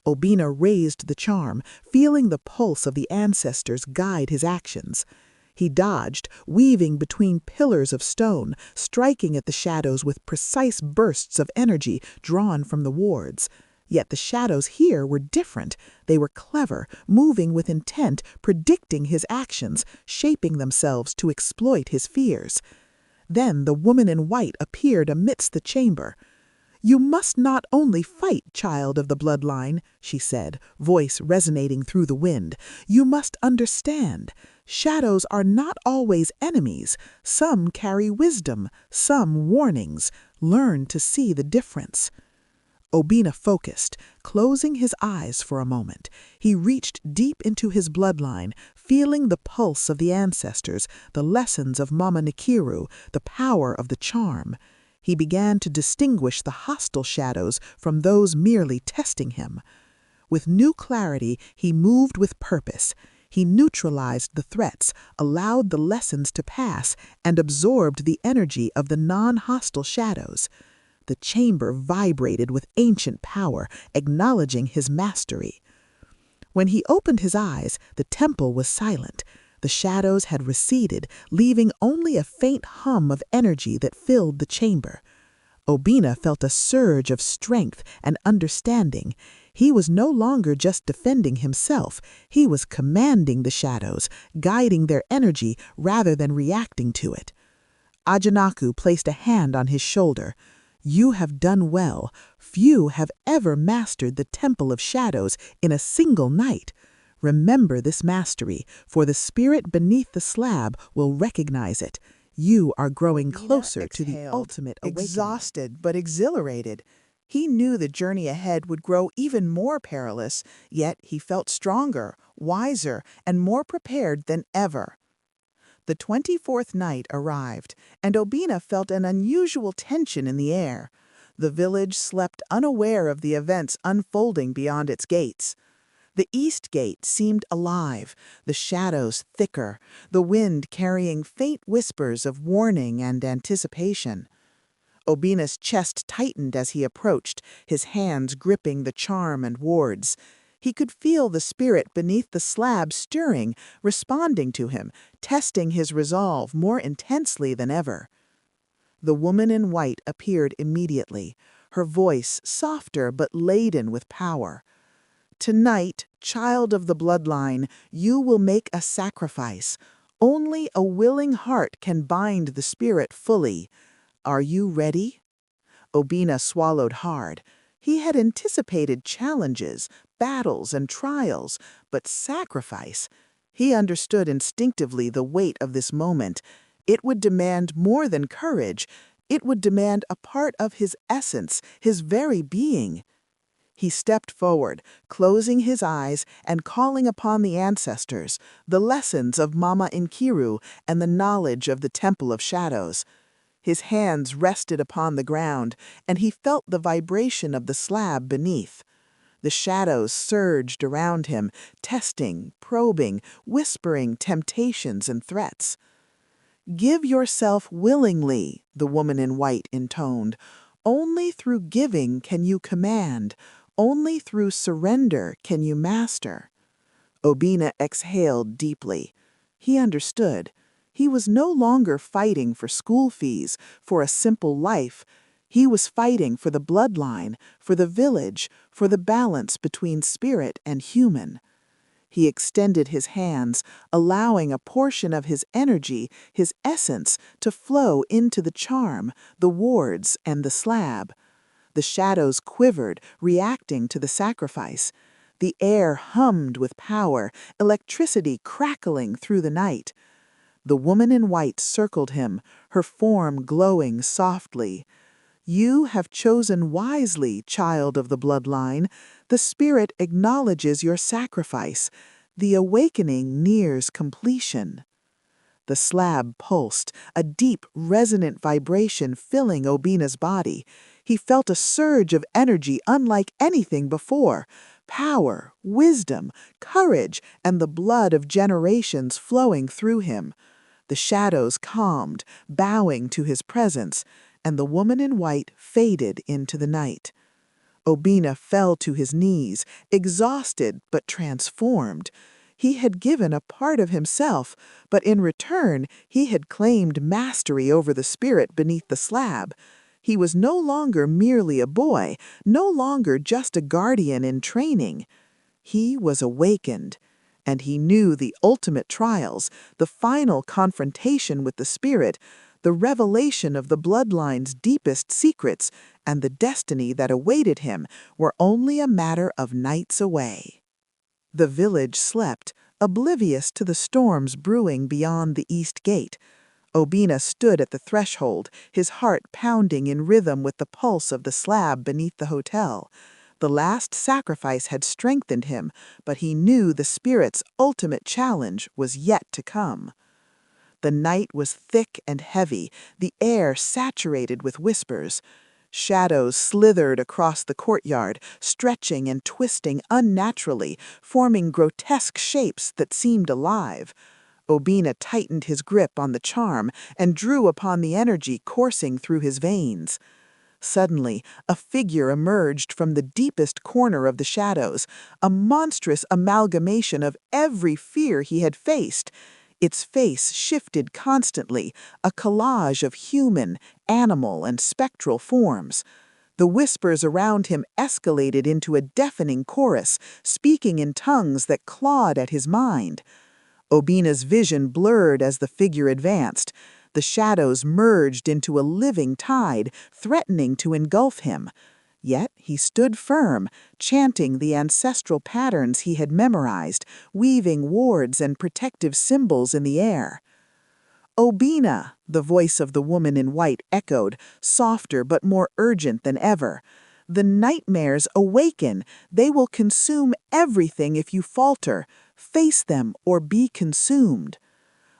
B: Obinna raised the charm, feeling the pulse of the ancestors guide his actions. He dodged, weaving between pillars of stone, striking at the shadows with precise bursts of energy drawn from the wards. Yet the shadows here were different. They were clever, moving with intent, predicting his actions, shaping themselves to exploit his fears. Then the woman in white appeared amidst the chamber. "You must not only fight, child of the bloodline," she said, voice resonating through the wind. "You must understand. Shadows are not always enemies. Some carry wisdom, some warnings. Learn to see the difference." Obinna focused, closing his eyes for a moment. He reached deep into his bloodline, feeling the pulse of the ancestors, the lessons of Mama Nkiru, the power of the charm. He began to distinguish the hostile shadows from those merely testing him. With new clarity, he moved with purpose. He neutralized the threats, allowed the lessons to pass, and absorbed the energy of the non-hostile shadows. The chamber vibrated with ancient power, acknowledging his mastery. When he opened his eyes, the temple was silent. The shadows had receded, leaving only a faint hum of energy that filled the chamber. Obinna felt a surge of strength and understanding. He was no longer just defending himself. He was commanding the shadows, guiding their energy rather than reacting to it. Ajanaku placed a hand on his shoulder. "You have done well. Few have ever mastered the Temple of Shadows in a single night. Remember this mastery, for the spirit beneath the slab will recognize it. You are growing closer to the ultimate awakening."
A: Exhausted but exhilarated. He knew the journey ahead would grow even more perilous, yet he felt stronger, wiser, and more prepared than ever. The 24th night arrived, and Obinna felt an unusual tension in the air. The village slept unaware of the events unfolding beyond its gates. The east gate seemed alive, the shadows thicker, the wind carrying faint whispers of warning and anticipation. Obinna's chest tightened as he approached, his hands gripping the charm and wards. He could feel the spirit beneath the slab stirring, responding to him, testing his resolve more intensely than ever. The woman in white appeared immediately, her voice softer but laden with power. "Tonight, child of the bloodline, you will make a sacrifice. Only a willing heart can bind the spirit fully. Are you ready?" Obinna swallowed hard. He had anticipated challenges, battles, and trials, but sacrifice. He understood instinctively the weight of this moment. It would demand more than courage. It would demand a part of his essence, his very being. He stepped forward, closing his eyes and calling upon the ancestors, the lessons of Mama Nkiru and the knowledge of the Temple of Shadows. His hands rested upon the ground, and he felt the vibration of the slab beneath. The shadows surged around him, testing, probing, whispering temptations and threats. "Give yourself willingly," the woman in white intoned. "Only through giving can you command. Only through surrender can you master." Obinna exhaled deeply. He understood. He was no longer fighting for school fees, for a simple life. He was fighting for the bloodline, for the village, for the balance between spirit and human. He extended his hands, allowing a portion of his energy, his essence, to flow into the charm, the wards, and the slab. The shadows quivered, reacting to the sacrifice. The air hummed with power, electricity crackling through the night. The woman in white circled him, her form glowing softly. "You have chosen wisely, child of the bloodline. The spirit acknowledges your sacrifice. The awakening nears completion. The slab pulsed, a deep, resonant vibration filling Obinna's body. He felt a surge of energy unlike anything before. Power, wisdom, courage, and the blood of generations flowing through him. The shadows calmed, bowing to his presence, and the woman in white faded into the night. Obinna fell to his knees, exhausted but transformed. He had given a part of himself, but in return he had claimed mastery over the spirit beneath the slab. He was no longer merely a boy, no longer just a guardian in training. He was awakened, and he knew the ultimate trials, the final confrontation with the spirit, the revelation of the bloodline's deepest secrets, and the destiny that awaited him were only a matter of nights away. The village slept, oblivious to the storms brewing beyond the east gate. Obinna stood at the threshold, his heart pounding in rhythm with the pulse of the slab beneath the hotel. The last sacrifice had strengthened him, but he knew the spirit's ultimate challenge was yet to come. The night was thick and heavy, the air saturated with whispers. Shadows slithered across the courtyard, stretching and twisting unnaturally, forming grotesque shapes that seemed alive. Obinna tightened his grip on the charm and drew upon the energy coursing through his veins. Suddenly, a figure emerged from the deepest corner of the shadows, a monstrous amalgamation of every fear he had faced. Its face shifted constantly, a collage of human, animal, and spectral forms. The whispers around him escalated into a deafening chorus, speaking in tongues that clawed at his mind. Obinna's vision blurred as the figure advanced. The shadows merged into a living tide, threatening to engulf him. Yet he stood firm, chanting the ancestral patterns he had memorized, weaving wards and protective symbols in the air. "Obinna," the voice of the woman in white echoed, softer but more urgent than ever. "The nightmares awaken. They will consume everything if you falter. Face them or be consumed."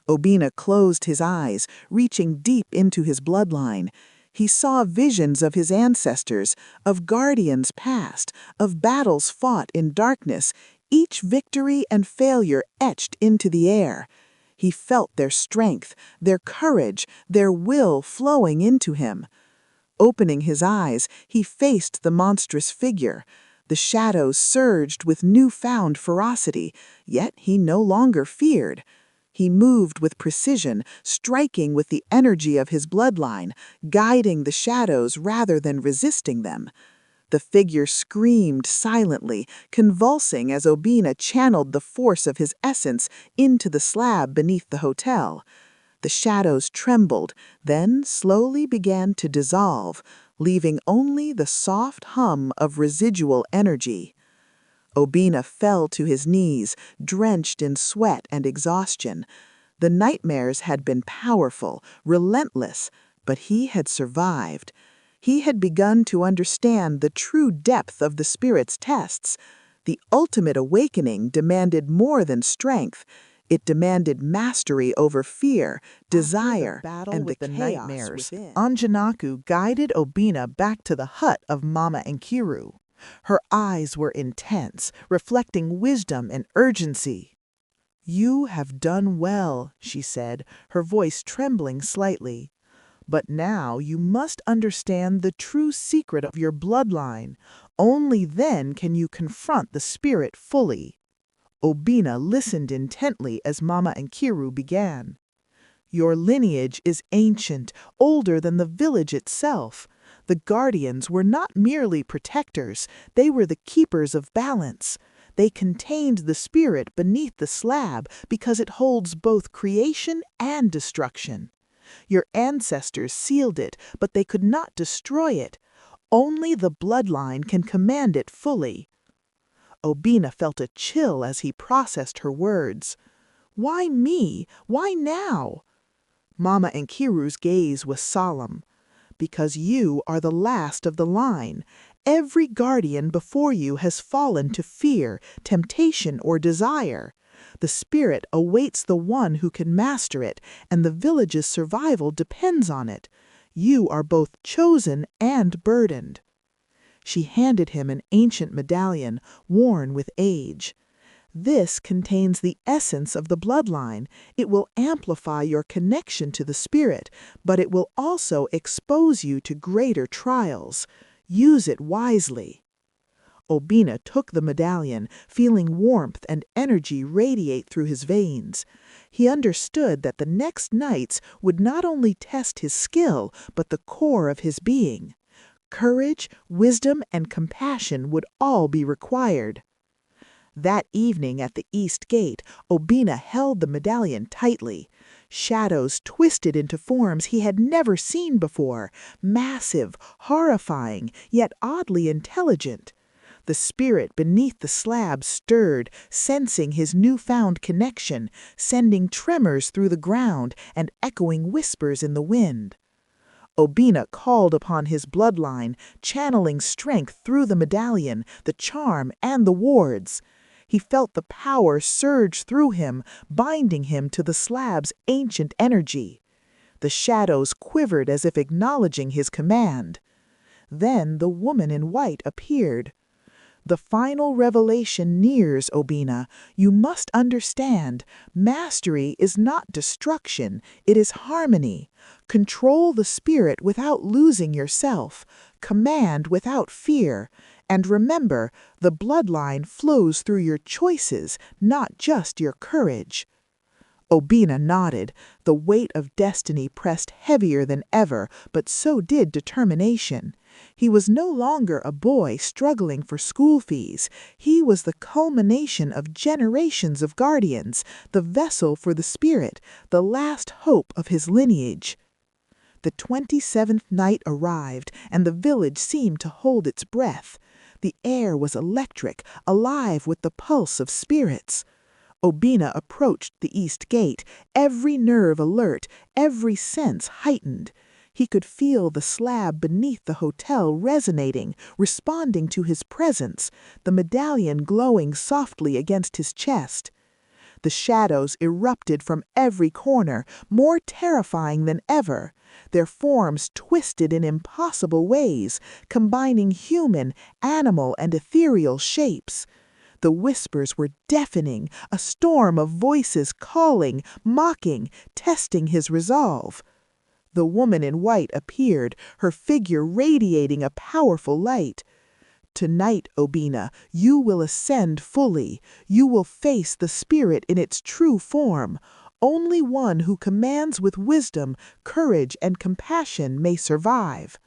A: Obinna closed his eyes, reaching deep into his bloodline. He saw visions of his ancestors, of guardians past, of battles fought in darkness, each victory and failure etched into the air. He felt their strength, their courage, their will flowing into him. Opening his eyes, he faced the monstrous figure. The shadows surged with newfound ferocity, yet he no longer feared. He moved with precision, striking with the energy of his bloodline, guiding the shadows rather than resisting them. The figure screamed silently, convulsing as Obinna channeled the force of his essence into the slab beneath the hotel. The shadows trembled, then slowly began to dissolve, leaving only the soft hum of residual energy. Obinna fell to his knees, drenched in sweat and exhaustion. The nightmares had been powerful, relentless, but he had survived. He had begun to understand the true depth of the spirit's tests. The ultimate awakening demanded more than strength. It demanded mastery over fear, desire, and the
B: nightmares.
A: within.
B: Anjanaku guided Obinna back to the hut of Mama Nkiru. Her eyes were intense, reflecting wisdom and urgency. "You have done well," she said, her voice trembling slightly. "But now you must understand the true secret of your bloodline. Only then can you confront the spirit fully." Obinna listened intently as Mama Nkiru began. "Your lineage is ancient, older than the village itself. The guardians were not merely protectors, they were the keepers of balance. They contained the spirit beneath the slab because it holds both creation and destruction. Your ancestors sealed it, but they could not destroy it. Only the bloodline can command it fully." Obinna felt a chill as he processed her words. "Why me? Why now?" Mama Nkiru's gaze was solemn. "Because you are the last of the line. Every guardian before you has fallen to fear, temptation, or desire. The spirit awaits the one who can master it, and the village's survival depends on it. You are both chosen and burdened." She handed him an ancient medallion, worn with age. "This contains the essence of the bloodline. It will amplify your connection to the spirit, but it will also expose you to greater trials. Use it wisely." Obinna took the medallion, feeling warmth and energy radiate through his veins. He understood that the next nights would not only test his skill, but the core of his being. Courage, wisdom, and compassion would all be required. That evening at the east gate, Obinna held the medallion tightly. Shadows twisted into forms he had never seen before, massive, horrifying, yet oddly intelligent. The spirit beneath the slab stirred, sensing his newfound connection, sending tremors through the ground and echoing whispers in the wind. Obinna called upon his bloodline, channeling strength through the medallion, the charm, and the wards. He felt the power surge through him, binding him to the slab's ancient energy. The shadows quivered as if acknowledging his command. Then the woman in white appeared. "The final revelation nears, Obinna. You must understand, mastery is not destruction, it is harmony. Control the spirit without losing yourself, command without fear, and remember, the bloodline flows through your choices, not just your courage." Obinna nodded. The weight of destiny pressed heavier than ever, but so did determination. He was no longer a boy struggling for school fees. He was the culmination of generations of guardians, the vessel for the spirit, the last hope of his lineage. The 27th night arrived, and the village seemed to hold its breath. The air was electric, alive with the pulse of spirits. Obinna approached the east gate, every nerve alert, every sense heightened. He could feel the slab beneath the hotel resonating, responding to his presence, the medallion glowing softly against his chest. The shadows erupted from every corner, more terrifying than ever. Their forms twisted in impossible ways, combining human, animal, and ethereal shapes. The whispers were deafening, a storm of voices calling, mocking, testing his resolve. The woman in white appeared, her figure radiating a powerful light. "Tonight, Obinna, you will ascend fully. You will face the spirit in its true form. Only one who commands with wisdom, courage, and compassion may survive."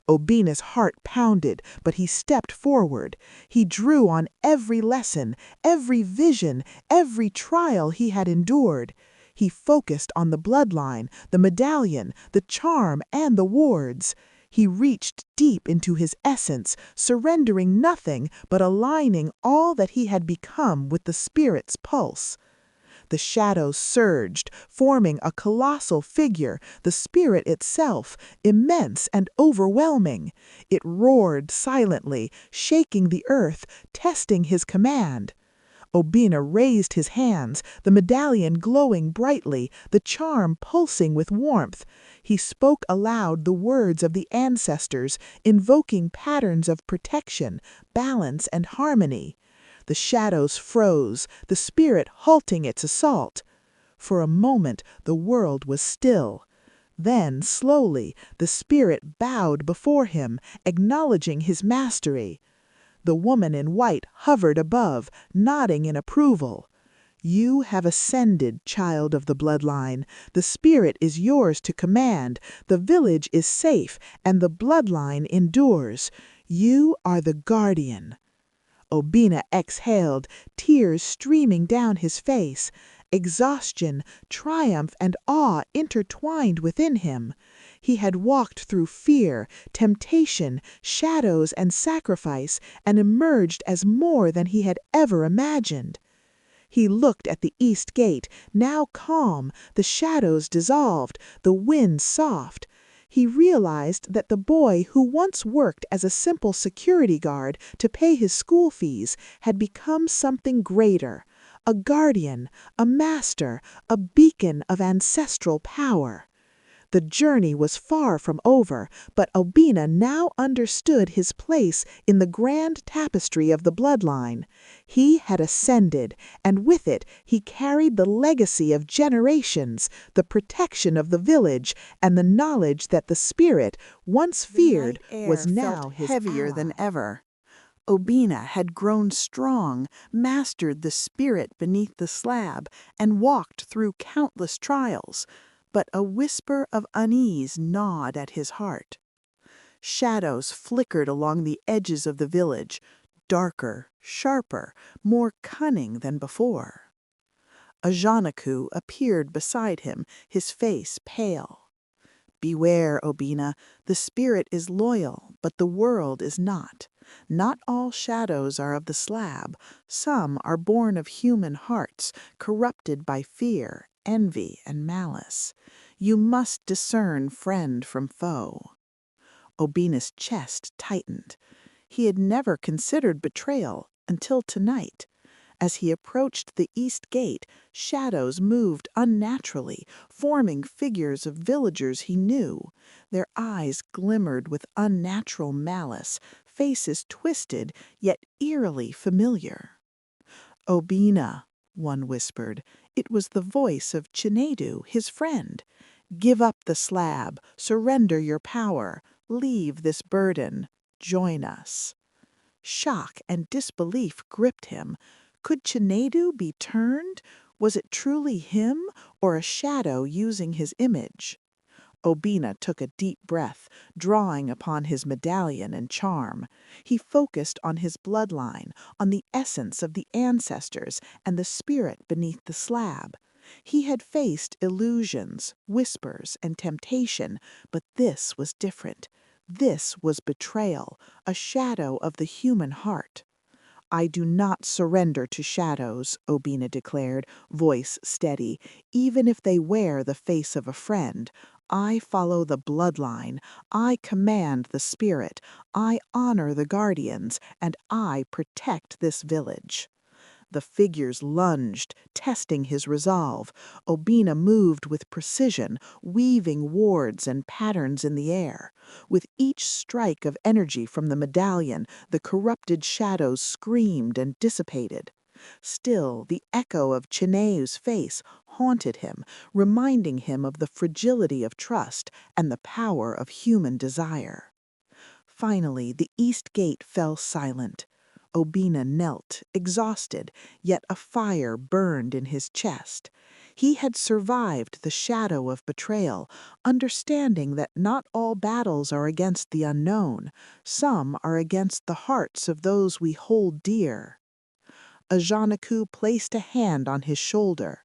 B: Obinna's heart pounded, but he stepped forward. He drew on every lesson, every vision, every trial he had endured. He focused on the bloodline, the medallion, the charm, and the wards. He reached deep into his essence, surrendering nothing but aligning all that he had become with the spirit's pulse. The shadows surged, forming a colossal figure, the spirit itself, immense and overwhelming. It roared silently, shaking the earth, testing his command. Obinna raised his hands, the medallion glowing brightly, the charm pulsing with warmth. He spoke aloud the words of the ancestors, invoking patterns of protection, balance, and harmony. The shadows froze, the spirit halting its assault. For a moment the world was still. Then, slowly, the spirit bowed before him, acknowledging his mastery. The woman in white hovered above, nodding in approval. "You have ascended, child of the bloodline. The spirit is yours to command, the village is safe, and the bloodline endures. You are the guardian." Obinna exhaled, tears streaming down his face. Exhaustion, triumph, and awe intertwined within him. He had walked through fear, temptation, shadows, and sacrifice, and emerged as more than he had ever imagined. He looked at the east gate, now calm, the shadows dissolved, the wind soft. He realized that the boy who once worked as a simple security guard to pay his school fees had become something greater, a guardian, a master, a beacon of ancestral power. The journey was far from over, but Obinna now understood his place in the grand tapestry of the bloodline. He had ascended, and with it he carried the legacy of generations, the protection of the village, and the knowledge that the spirit, once feared, was now his
A: heavier than
B: ally.
A: ever. Obinna had grown strong, mastered the spirit beneath the slab, and walked through countless trials, but a whisper of unease gnawed at his heart. Shadows flickered along the edges of the village, darker, sharper, more cunning than before. Ajanaku appeared beside him, his face pale. "Beware, Obinna, the spirit is loyal, but the world is not. Not all shadows are of the slab. Some are born of human hearts, corrupted by fear, envy, and malice. You must discern friend from foe." Obinna's chest tightened. He had never considered betrayal until tonight. As he approached the east gate, shadows moved unnaturally, forming figures of villagers he knew. Their eyes glimmered with unnatural malice, faces twisted, yet eerily familiar. "Obinna," one whispered. It was the voice of Chinedu, his friend. "Give up the slab, surrender your power, leave this burden, join us." Shock and disbelief gripped him. Could Chinedu be turned? Was it truly him, or a shadow using his image? Obinna took a deep breath, drawing upon his medallion and charm. He focused on his bloodline, on the essence of the ancestors and the spirit beneath the slab. He had faced illusions, whispers, and temptation, but this was different. This was betrayal, a shadow of the human heart. "I do not surrender to shadows," Obinna declared, voice steady, "even if they wear the face of a friend. I follow the bloodline. I command the spirit. I honor the guardians, and I protect this village." The figures lunged, testing his resolve. Obinna moved with precision, weaving wards and patterns in the air. With each strike of energy from the medallion, the corrupted shadows screamed and dissipated. Still, the echo of Chineu's face haunted him, reminding him of the fragility of trust and the power of human desire. Finally, the east gate fell silent. Obinna knelt, exhausted, yet a fire burned in his chest. He had survived the shadow of betrayal, understanding that not all battles are against the unknown. Some are against the hearts of those we hold dear. Ajanaku placed a hand on his shoulder.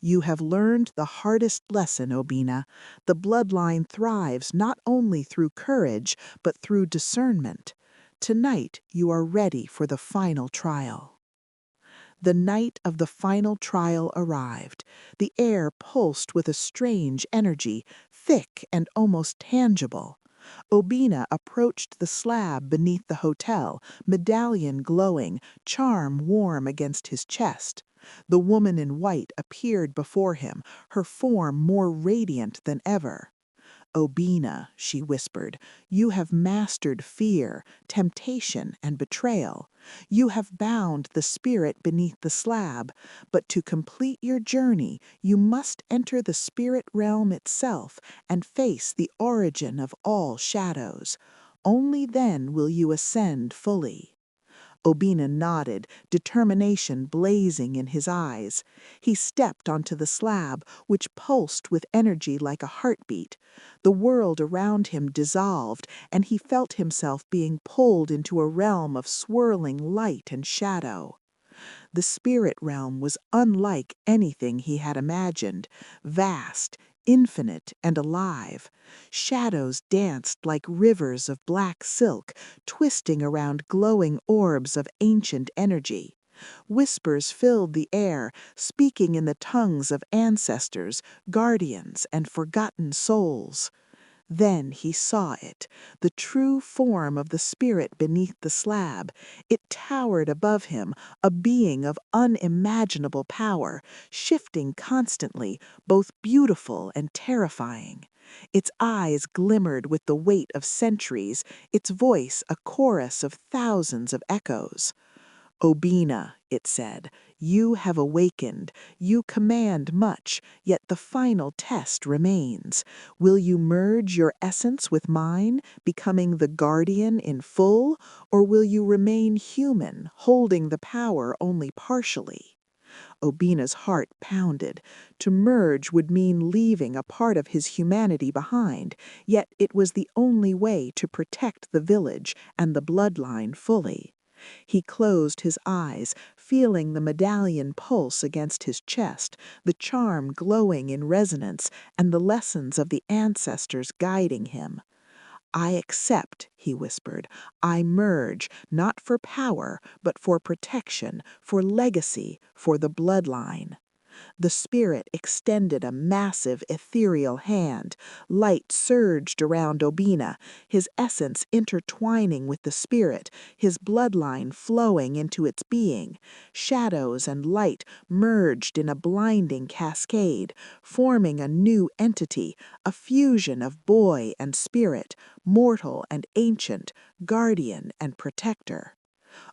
A: "You have learned the hardest lesson, Obinna. The bloodline thrives not only through courage, but through discernment. Tonight you are ready for the final trial." The night of the final trial arrived. The air pulsed with a strange energy, thick and almost tangible. Obinna approached the slab beneath the hotel, medallion glowing, charm warm against his chest. The woman in white appeared before him, her form more radiant than ever. "Obinna," she whispered, "you have mastered fear, temptation, and betrayal. You have bound the spirit beneath the slab, but to complete your journey, you must enter the spirit realm itself and face the origin of all shadows. Only then will you ascend fully." Obinna nodded, determination blazing in his eyes. He stepped onto the slab, which pulsed with energy like a heartbeat. The world around him dissolved, and he felt himself being pulled into a realm of swirling light and shadow. The spirit realm was unlike anything he had imagined, vast, infinite, and alive. Shadows danced like rivers of black silk, twisting around glowing orbs of ancient energy. Whispers filled the air, speaking in the tongues of ancestors, guardians, and forgotten souls. Then he saw it, the true form of the spirit beneath the slab. It towered above him, a being of unimaginable power, shifting constantly, both beautiful and terrifying. Its eyes glimmered with the weight of centuries, its voice a chorus of thousands of echoes. Obinna, it said, you have awakened, you command much, yet the final test remains. Will you merge your essence with mine, becoming the guardian in full, or will you remain human, holding the power only partially? Obinna's heart pounded. To merge would mean leaving a part of his humanity behind, yet it was the only way to protect the village and the bloodline fully. He closed his eyes, feeling the medallion pulse against his chest, the charm glowing in resonance, and the lessons of the ancestors guiding him. I accept, he whispered. I merge, not for power, but for protection, for legacy, for the bloodline. The spirit extended a massive ethereal hand. Light surged around Obinna, his essence intertwining with the spirit, his bloodline flowing into its being. Shadows and light merged in a blinding cascade, forming a new entity, a fusion of boy and spirit, mortal and ancient, guardian and protector.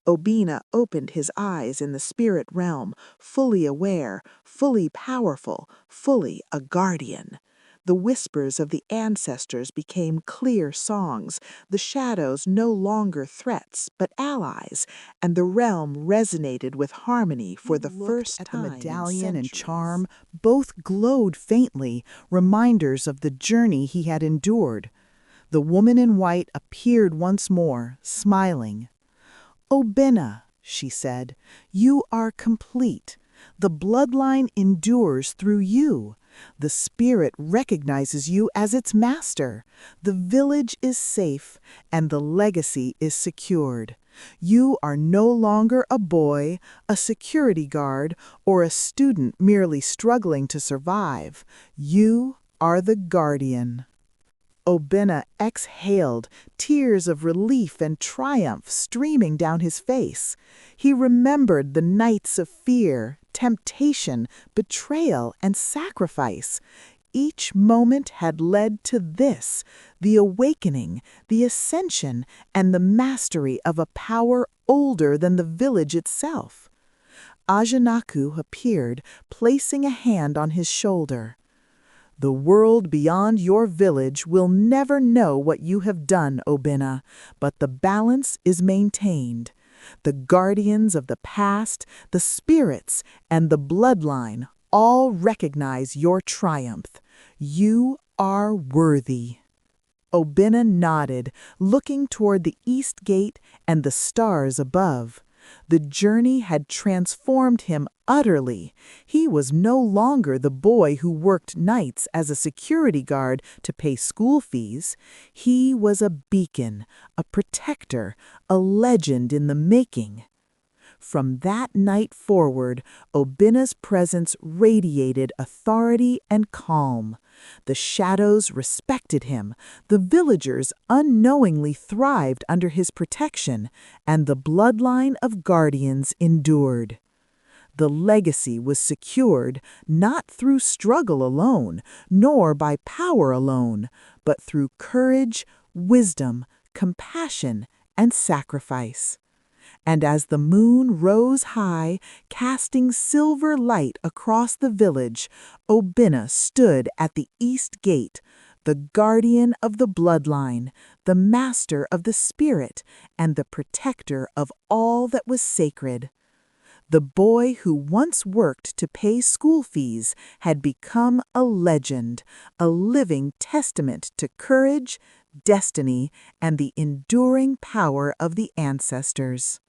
A: Obinna opened his eyes in the spirit realm, fully aware, fully powerful, fully a guardian. The whispers of the ancestors became clear songs, the shadows no longer threats but allies, and the realm resonated with harmony for the first
B: At the
A: time
B: medallion
A: in
B: and
A: centuries.
B: charm, both glowed faintly, reminders of the journey he had endured. The woman in white appeared once more, smiling. Obinna, she said, you are complete. The bloodline endures through you. The spirit recognizes you as its master. The village is safe, and the legacy is secured. You are no longer a boy, a security guard, or a student merely struggling to survive. You are the guardian. Obinna exhaled, tears of relief and triumph streaming down his face. He remembered the nights of fear, temptation, betrayal, and sacrifice. Each moment had led to this, the awakening, the ascension, and the mastery of a power older than the village itself. Ajanaku appeared, placing a hand on his shoulder. The world beyond your village will never know what you have done, Obinna, but the balance is maintained. The guardians of the past, the spirits, and the bloodline all recognize your triumph. You are worthy. Obinna nodded, looking toward the east gate and the stars above. The journey had transformed him utterly. He was no longer the boy who worked nights as a security guard to pay school fees. He was a beacon, a protector, a legend in the making. From that night forward, Obinna's presence radiated authority and calm. The shadows respected him, the villagers unknowingly thrived under his protection, and the bloodline of guardians endured. The legacy was secured not through struggle alone, nor by power alone, but through courage, wisdom, compassion, and sacrifice. And as the moon rose high, casting silver light across the village, Obinna stood at the east gate, the guardian of the bloodline, the master of the spirit, and the protector of all that was sacred. The boy who once worked to pay school fees had become a legend, a living testament to courage, destiny, and the enduring power of the ancestors.